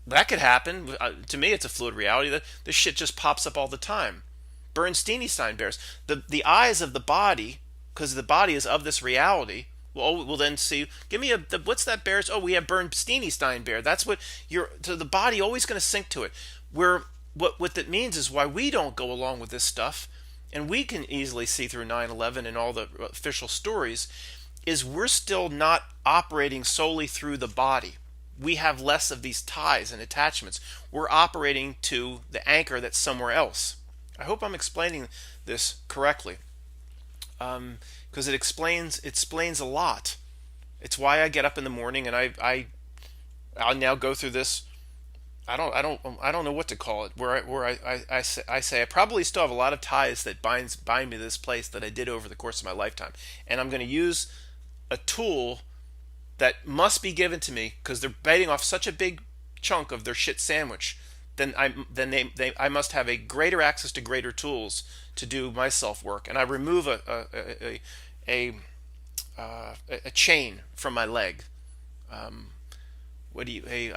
That could happen. To me, it's a fluid reality. This shit just pops up all the time. Bernstein bears. The eyes of the body, because the body is of this reality, we'll then see. Give me what's that bears? Oh, we have Bernstein bear. That's what so the body always going to sync to it. What that means is why we don't go along with this stuff, and we can easily see through 9/11 and all the official stories, is we're still not operating solely through the body. We have less of these ties and attachments. We're operating to the anchor that's somewhere else. I hope I'm explaining this correctly, because it explains a lot. It's why I get up in the morning and I'll now go through this. I don't know what to call it. Where I say I probably still have a lot of ties that bind me to this place that I did over the course of my lifetime, and I'm going to use a tool that must be given to me because they're biting off such a big chunk of their shit sandwich. Then I must have a greater access to greater tools to do my self work, and I remove a chain from my leg. I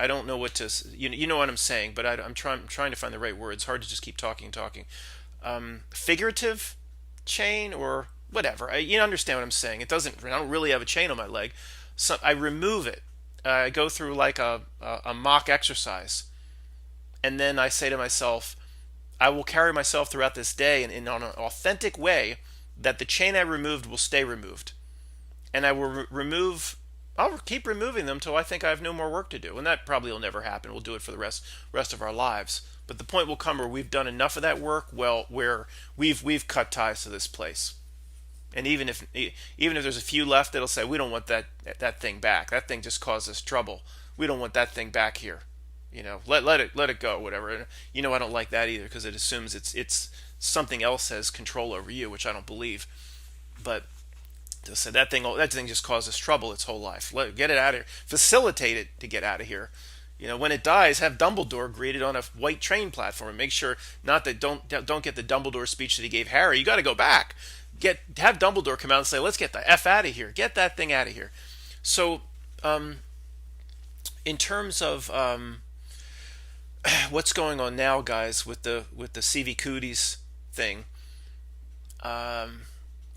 don't know what to. You know what I'm saying, but I'm trying to find the right words. It's hard to just keep talking. Figurative chain or whatever. You understand what I'm saying. I don't really have a chain on my leg. So I remove it. I go through like a mock exercise, and then I say to myself, I will carry myself throughout this day in an authentic way that the chain I removed will stay removed, and I will I'll keep removing them till I think I have no more work to do, and that probably will never happen. We'll do it for the rest of our lives. But the point will come where we've done enough of that work, where we've cut ties to this place. And even if there's a few left, it'll say we don't want that thing back. That thing just caused us trouble. We don't want that thing back here. Let it go, whatever. And, I don't like that either because it assumes it's something else has control over you, which I don't believe. But to say that thing just caused us trouble its whole life. Get it out of here. Facilitate it to get out of here. When it dies, have Dumbledore greeted on a white train platform and make sure not that don't get the Dumbledore speech that he gave Harry. You got to go back. Have Dumbledore come out and say, let's get the F out of here. Get that thing out of here. So, in terms of what's going on now, guys, with the CV Cooties thing,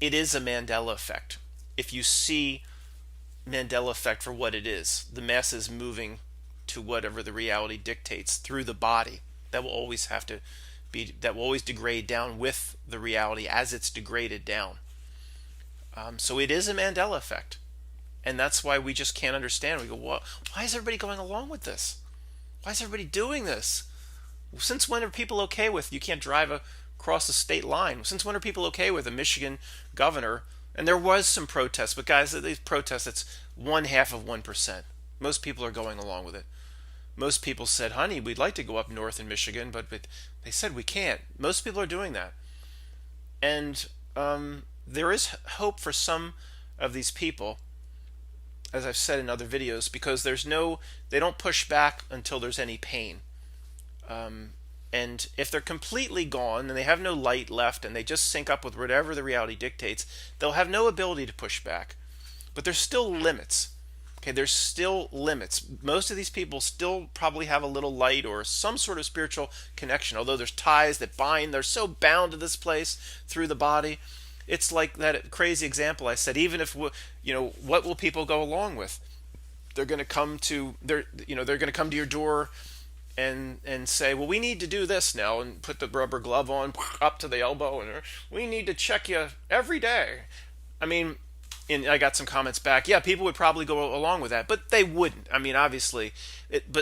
it is a Mandela effect. If you see Mandela effect for what it is, the masses moving to whatever the reality dictates through the body, that will always degrade down with the reality as it's degraded down. So it is a Mandela effect. And that's why we just can't understand. We go, why is everybody going along with this? Why is everybody doing this? Since when are people okay with you can't drive across the state line? Since when are people okay with a Michigan governor? And there was some protests, but guys, these protests, it's 0.5%. Most people are going along with it. Most people said, honey, we'd like to go up north in Michigan, but they said we can't. Most people are doing that. And there is hope for some of these people, as I've said in other videos, because they don't push back until there's any pain. And if they're completely gone and they have no light left and they just sync up with whatever the reality dictates, they'll have no ability to push back. But there's still limits. Okay, there's still limits. Most of these people still probably have a little light or some sort of spiritual connection, although there's ties that bind. They're so bound to this place through the body. It's like that crazy example I said. Even if what will people go along with? They're going to come to they're going to come to your door and say, well, we need to do this now, and put the rubber glove on up to the elbow, and we need to check you every day. I mean, and I got some comments back. Yeah, people would probably go along with that, but they wouldn't. I mean, obviously,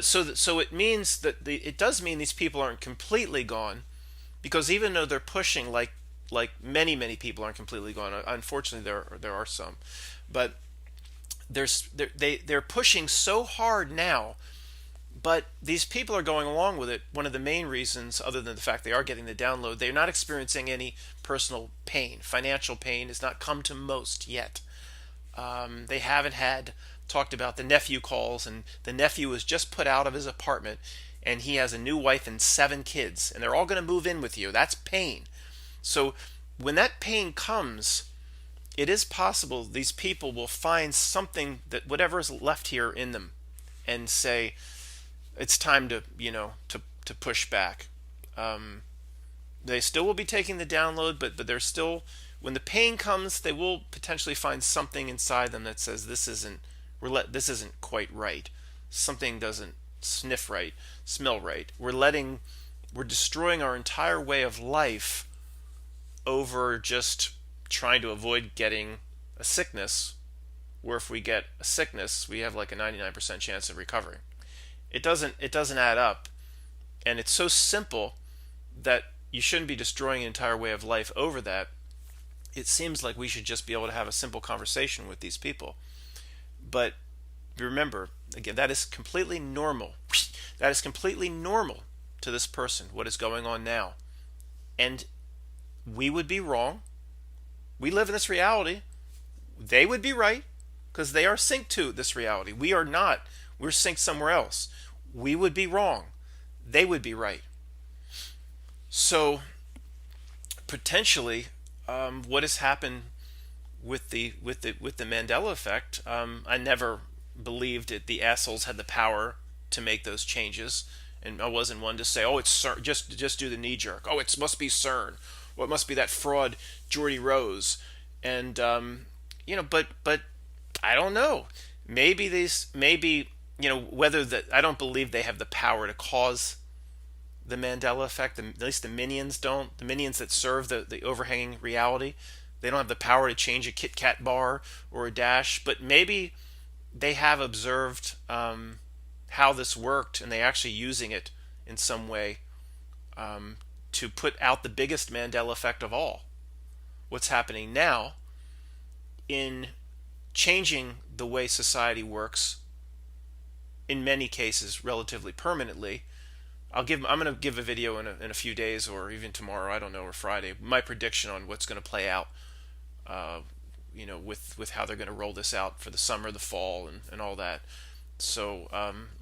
so it means that it does mean these people aren't completely gone, because even though they're pushing like many people aren't completely gone. Unfortunately, there are some, but they're pushing so hard now. But these people are going along with it. One of the main reasons, other than the fact they are getting the download, they're not experiencing any personal pain. Financial pain has not come to most yet. They haven't talked about the nephew calls, and the nephew was just put out of his apartment, and he has a new wife and 7 kids, and they're all going to move in with you. That's pain. So when that pain comes, it is possible these people will find something, that whatever is left here in them, and say, it's time to push back. They still will be taking the download, but they're still, when the pain comes, they will potentially find something inside them that says this isn't quite right. Something doesn't sniff right, smell right. We're destroying our entire way of life over just trying to avoid getting a sickness, where if we get a sickness, we have like a 99% chance of recovering. It doesn't add up, and it's so simple that you shouldn't be destroying an entire way of life over that. It seems like we should just be able to have a simple conversation with these people. But remember, again, that is completely normal. That is completely normal to this person, what is going on now. And we would be wrong. We live in this reality. They would be right, because they are synced to this reality. We are not. We're synced somewhere else. We would be wrong. They would be right. So potentially, what has happened with the Mandela effect? I never believed that the assholes had the power to make those changes, and I wasn't one to say, "Oh, it's CERN." Just do the knee jerk. Oh, it must be CERN. Well, it must be that fraud Geordie Rose, and but I don't know. Maybe whether that, I don't believe they have the power to cause the Mandela effect. At least the minions don't. The minions that serve the overhanging reality, they don't have the power to change a Kit Kat bar or a Dash. But maybe they have observed how this worked, and they're actually using it in some way to put out the biggest Mandela effect of all. What's happening now in changing the way society works, in many cases relatively permanently. I'm going to give a video in a few days, or even tomorrow, I don't know, or Friday, my prediction on what's going to play out, with how they're going to roll this out for the summer, the fall, and all that. So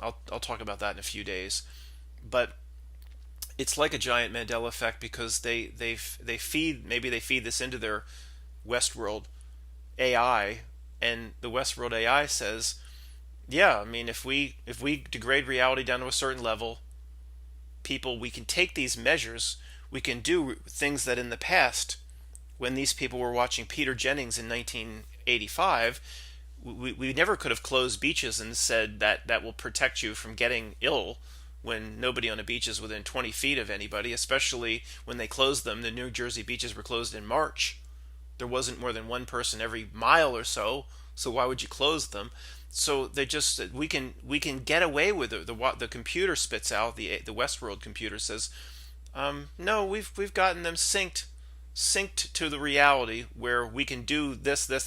I'll talk about that in a few days. But it's like a giant Mandela effect, because they feed this into their Westworld AI, and the Westworld AI says, yeah, I mean, if we degrade reality down to a certain level, we can take these measures. We can do things that in the past, when these people were watching Peter Jennings in 1985, we never could have closed beaches and said that will protect you from getting ill, when nobody on a beach is within 20 feet of anybody, especially when they closed them. The New Jersey beaches were closed in March. There wasn't more than one person every mile or so why would you close them? So they just, we can get away with it. The computer spits out, the Westworld computer says, no, we've gotten them synced to the reality where we can do this to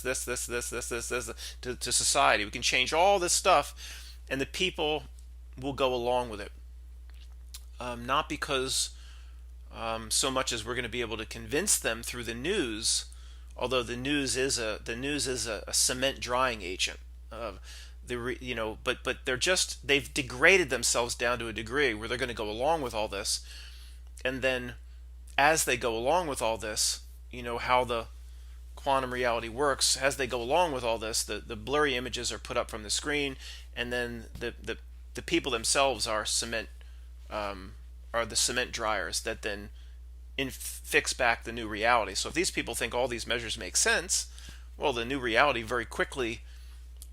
society. We can change all this stuff, and the people will go along with it. Not because so much as we're going to be able to convince them through the news, although the news is a cement drying agent. But they've degraded themselves down to a degree where they're going to go along with all this, and then as they go along with all this, how the quantum reality works, as they go along with all this, the blurry images are put up from the screen, and then the people themselves are the cement dryers that then fix back the new reality. So if these people think all these measures make sense, well, the new reality very quickly,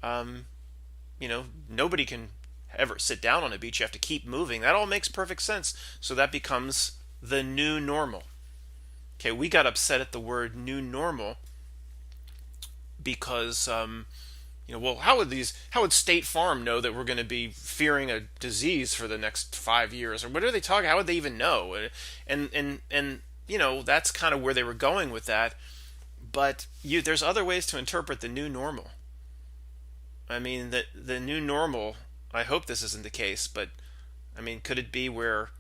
nobody can ever sit down on a beach. You have to keep moving. That all makes perfect sense. So that becomes the new normal. Okay, we got upset at the word new normal because, well, how would State Farm know that we're going to be fearing a disease for the next 5 years? Or what are they talking? How would they even know? And that's kind of where they were going with that. But there's other ways to interpret the new normal. I mean, the new normal, I hope this isn't the case, but I mean, could it be where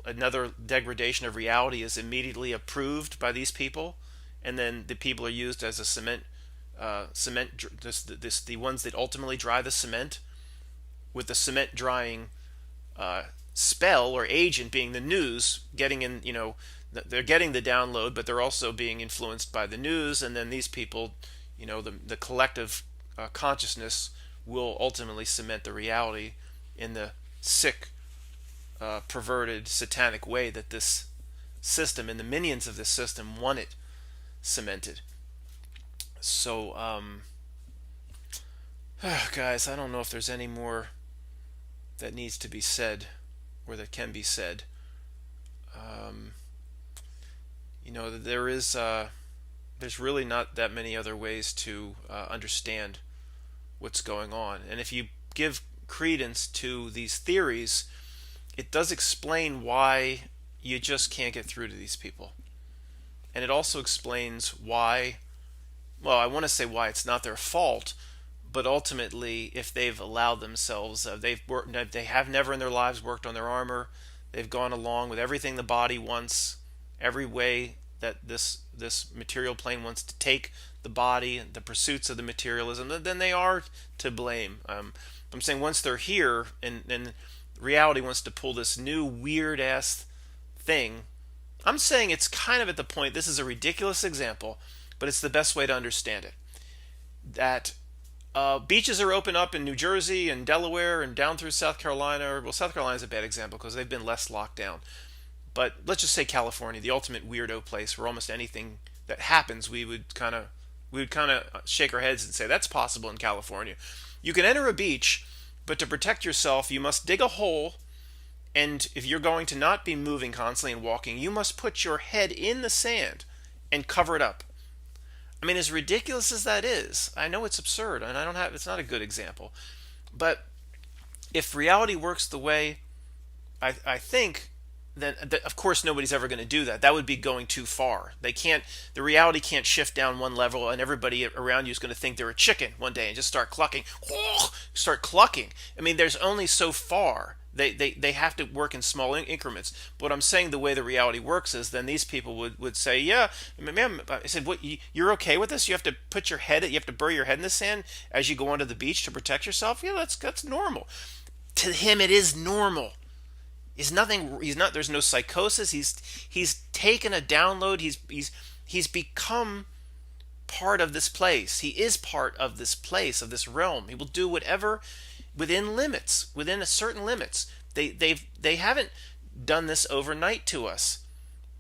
another degradation of reality is immediately approved by these people, and then the people are used as a the ones that ultimately dry the cement, with the cement drying spell or agent being the news getting in, they're getting the download, but they're also being influenced by the news, and then these people, the collective consciousness will ultimately cement the reality in the sick, perverted, satanic way that this system and the minions of this system want it cemented. So, guys, I don't know if there's any more that needs to be said or that can be said. There's really not that many other ways to understand what's going on. And if you give credence to these theories, it does explain why you just can't get through to these people. And it also explains why, well, I want to say why it's not their fault, but ultimately, if they've allowed themselves, they have never in their lives worked on their armor. They've gone along with everything the body wants, every way that this material plane wants to take the body and the pursuits of the materialism, then they are to blame. I'm saying once they're here and reality wants to pull this new weird ass thing, I'm saying it's kind of at the point, this is a ridiculous example, but it's the best way to understand it, that beaches are open up in New Jersey and Delaware and down through South Carolina. Well, South Carolina is a bad example because they've been less locked down. But let's just say California, the ultimate weirdo place where almost anything that happens, we would kind of shake our heads and say that's possible in California. You can enter a beach, but to protect yourself, you must dig a hole, and if you're going to not be moving constantly and walking, you must put your head in the sand and cover it up. I mean, as ridiculous as that is, I know it's absurd, and it's not a good example. But if reality works the way I think, then of course nobody's ever going to do that. That would be going too far. The reality can't shift down one level, and everybody around you is going to think they're a chicken one day and just start clucking. Start clucking. I mean, there's only so far. They have to work in small increments. But what I'm saying, the way the reality works is, then these people would say, yeah, ma'am, I said, what, you're okay with this? You have to you have to bury your head in the sand as you go onto the beach to protect yourself? Yeah, that's normal. To him, it is normal. There's no psychosis. He's taken a download. He's become part of this place. He is part of this place, of this realm. He will do whatever within a certain limits. They haven't done this overnight to us.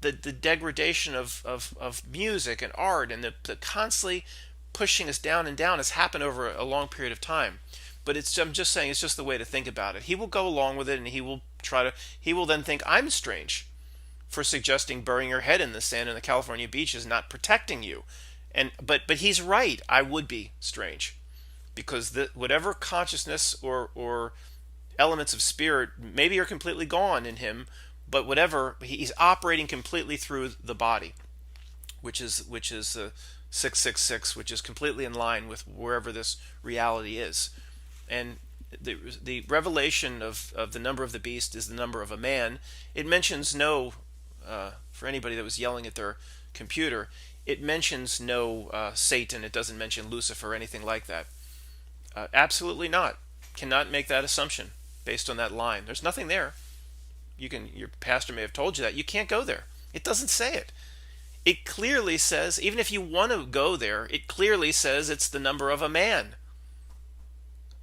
The degradation of music and art and the constantly pushing us down and down has happened over a long period of time. But I'm just saying, it's just the way to think about it. He will go along with it, and he will then think I'm strange for suggesting burying your head in the sand in the California beach is not protecting you. But he's right. I would be strange, because whatever consciousness or elements of spirit maybe are completely gone in him, but whatever, he's operating completely through the body, which is 666, which is completely in line with wherever this reality is. And the revelation of the number of the beast is the number of a man. It mentions for anybody that was yelling at their computer, it mentions no Satan. It doesn't mention Lucifer or anything like that. Absolutely not. Cannot make that assumption based on that line. There's nothing there. Your pastor may have told you that. You can't go there. It doesn't say it. It clearly says, even if you want to go there, it clearly says it's the number of a man.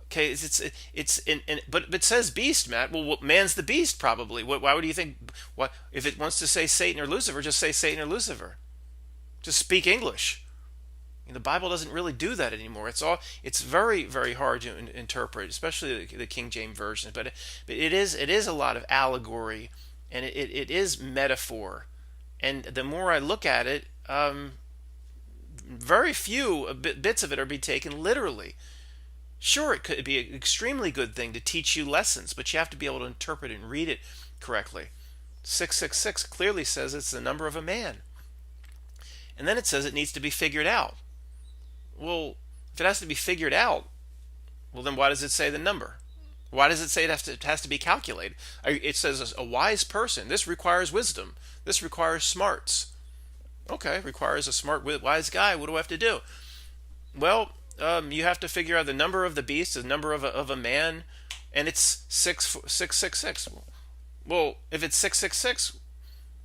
Okay, but it says beast, Matt. Well, man's the beast, probably. Why would you think? What if it wants to say Satan or Lucifer? Just say Satan or Lucifer. Just speak English. The Bible doesn't really do that anymore. It's very, very hard to interpret, especially the King James version. But it is a lot of allegory, and it is metaphor. And the more I look at it, very few bits of it are being taken literally. Sure, it could be an extremely good thing to teach you lessons, but you have to be able to interpret and read it correctly. 666 clearly says it's the number of a man. And then it says it needs to be figured out. Well, if it has to be figured out, well, then why does it say the number? Why does it say it has to be calculated? It says a wise person. This requires wisdom. This requires smarts. Okay, requires a smart, wise guy. What do I have to do? Well, you have to figure out the number of the beast, the number of a man, and it's 666. Well, if it's 666,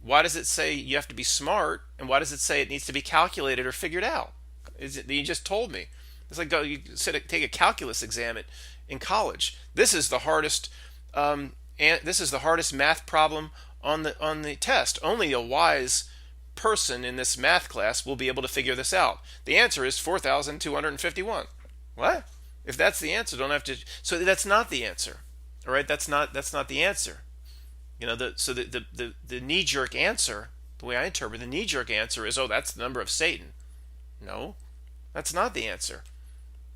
why does it say you have to be smart, and why does it say it needs to be calculated or figured out? You just told me. It's like you take a calculus exam in college. This is the hardest, and this is the hardest math problem on the test. Only a wise person in this math class will be able to figure this out. The answer is 4,251. What? If that's the answer, don't have to. So that's not the answer. All right, that's not the answer. The knee-jerk answer, the way I interpret the knee-jerk answer is, oh, that's the number of Satan. No, that's not the answer,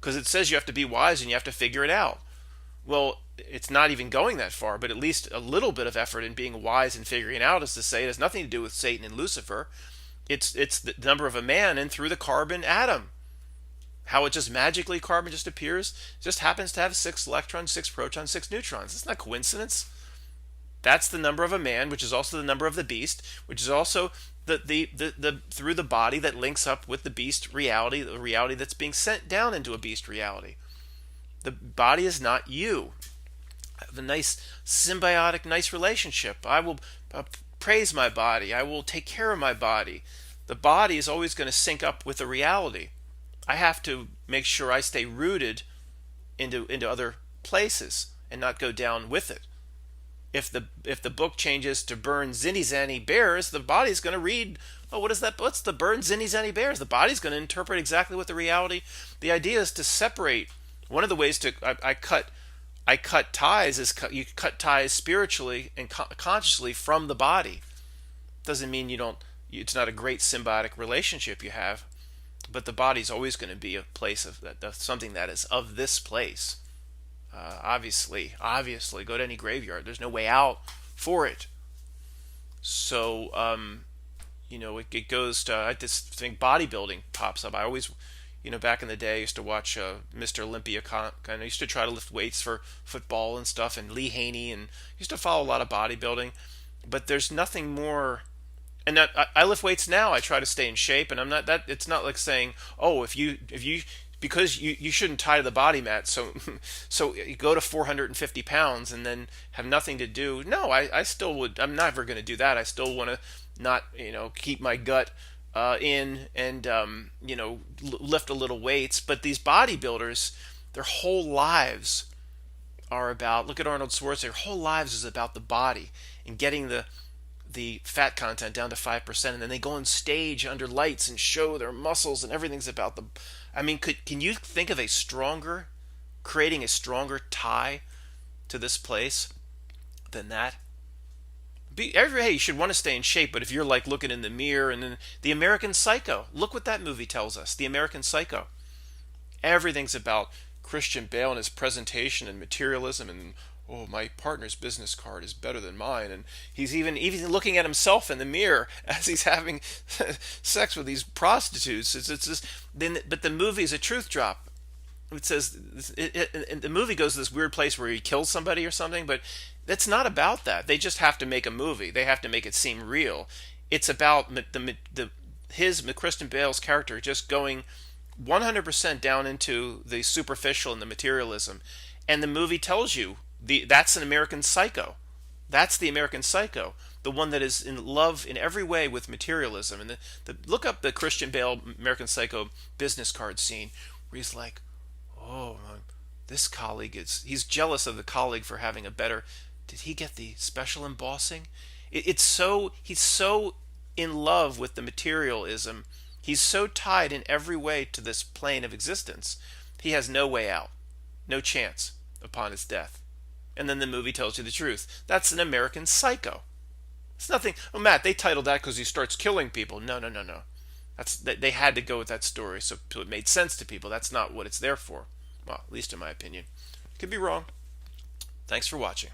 because it says you have to be wise and you have to figure it out. Well, it's not even going that far, but at least a little bit of effort in being wise and figuring it out is to say it has nothing to do with Satan and Lucifer. It's the number of a man, and through the carbon atom. How it just magically, carbon just appears, just happens to have 6 electrons, 6 protons, 6 neutrons. It's not coincidence. That's the number of a man, which is also the number of the beast, which is also the through the body that links up with the beast reality, the reality that's being sent down into a beast reality. The body is not you. I have a nice symbiotic, nice relationship. I will praise my body. I will take care of my body. The body is always going to sync up with the reality. I have to make sure I stay rooted into other places and not go down with it. If the book changes to burn zinny zanny bears, the body's going to read, oh, what is that? What's the burn zinny zanny bears? The body's going to interpret exactly what the reality. The idea is to separate. One of the ways to I cut ties is you cut ties spiritually and consciously from the body. Doesn't mean you don't. It's not a great symbiotic relationship you have, but the body's always going to be a place of something that is of this place. Obviously, go to any graveyard. There's no way out for it. So, it goes to, I just think bodybuilding pops up. I always, back in the day, I used to watch Mr. Olympia. I used to try to lift weights for football and stuff, and Lee Haney, and used to follow a lot of bodybuilding. But there's nothing more. And I lift weights now. I try to stay in shape, and I'm not that. It's not like saying, oh, if you because you shouldn't tie to the body mat, so you go to 450 pounds and then have nothing to do. No, I still would. I'm never going to do that. I still want to not keep my gut in and lift a little weights. But these bodybuilders, their whole lives are about. Look at Arnold Schwarzenegger. Their whole lives is about the body and getting the fat content down to 5%, and then they go on stage under lights and show their muscles, and everything's about the. I mean, can you think of creating a stronger tie to this place than that? Hey, you should want to stay in shape, but if you're like looking in the mirror, and then the American Psycho, look what that movie tells us. The American Psycho. Everything's about Christian Bale and his presentation and materialism, and oh, my partner's business card is better than mine, and he's even looking at himself in the mirror as he's having sex with these prostitutes. It's just but the movie is a truth drop. It says the movie goes to this weird place where he kills somebody or something, but it's not about that. They just have to make a movie. They have to make it seem real. It's about Christian Bale's character just going 100% down into the superficial and the materialism, and the movie tells you. That's an American Psycho. That's the American Psycho. the one that is in love in every way with materialism. And look up the Christian Bale American Psycho business card scene where he's like, oh, this colleague he's jealous of the colleague for having a better, did he get the special embossing? He's so in love with the materialism. He's so tied in every way to this plane of existence. He has no way out, no chance upon his death. And then the movie tells you the truth. That's an American Psycho. It's nothing. Oh, Matt, they titled that because he starts killing people. No, no, no, no. They had to go with that story so it made sense to people. That's not what it's there for. Well, at least in my opinion. Could be wrong. Thanks for watching.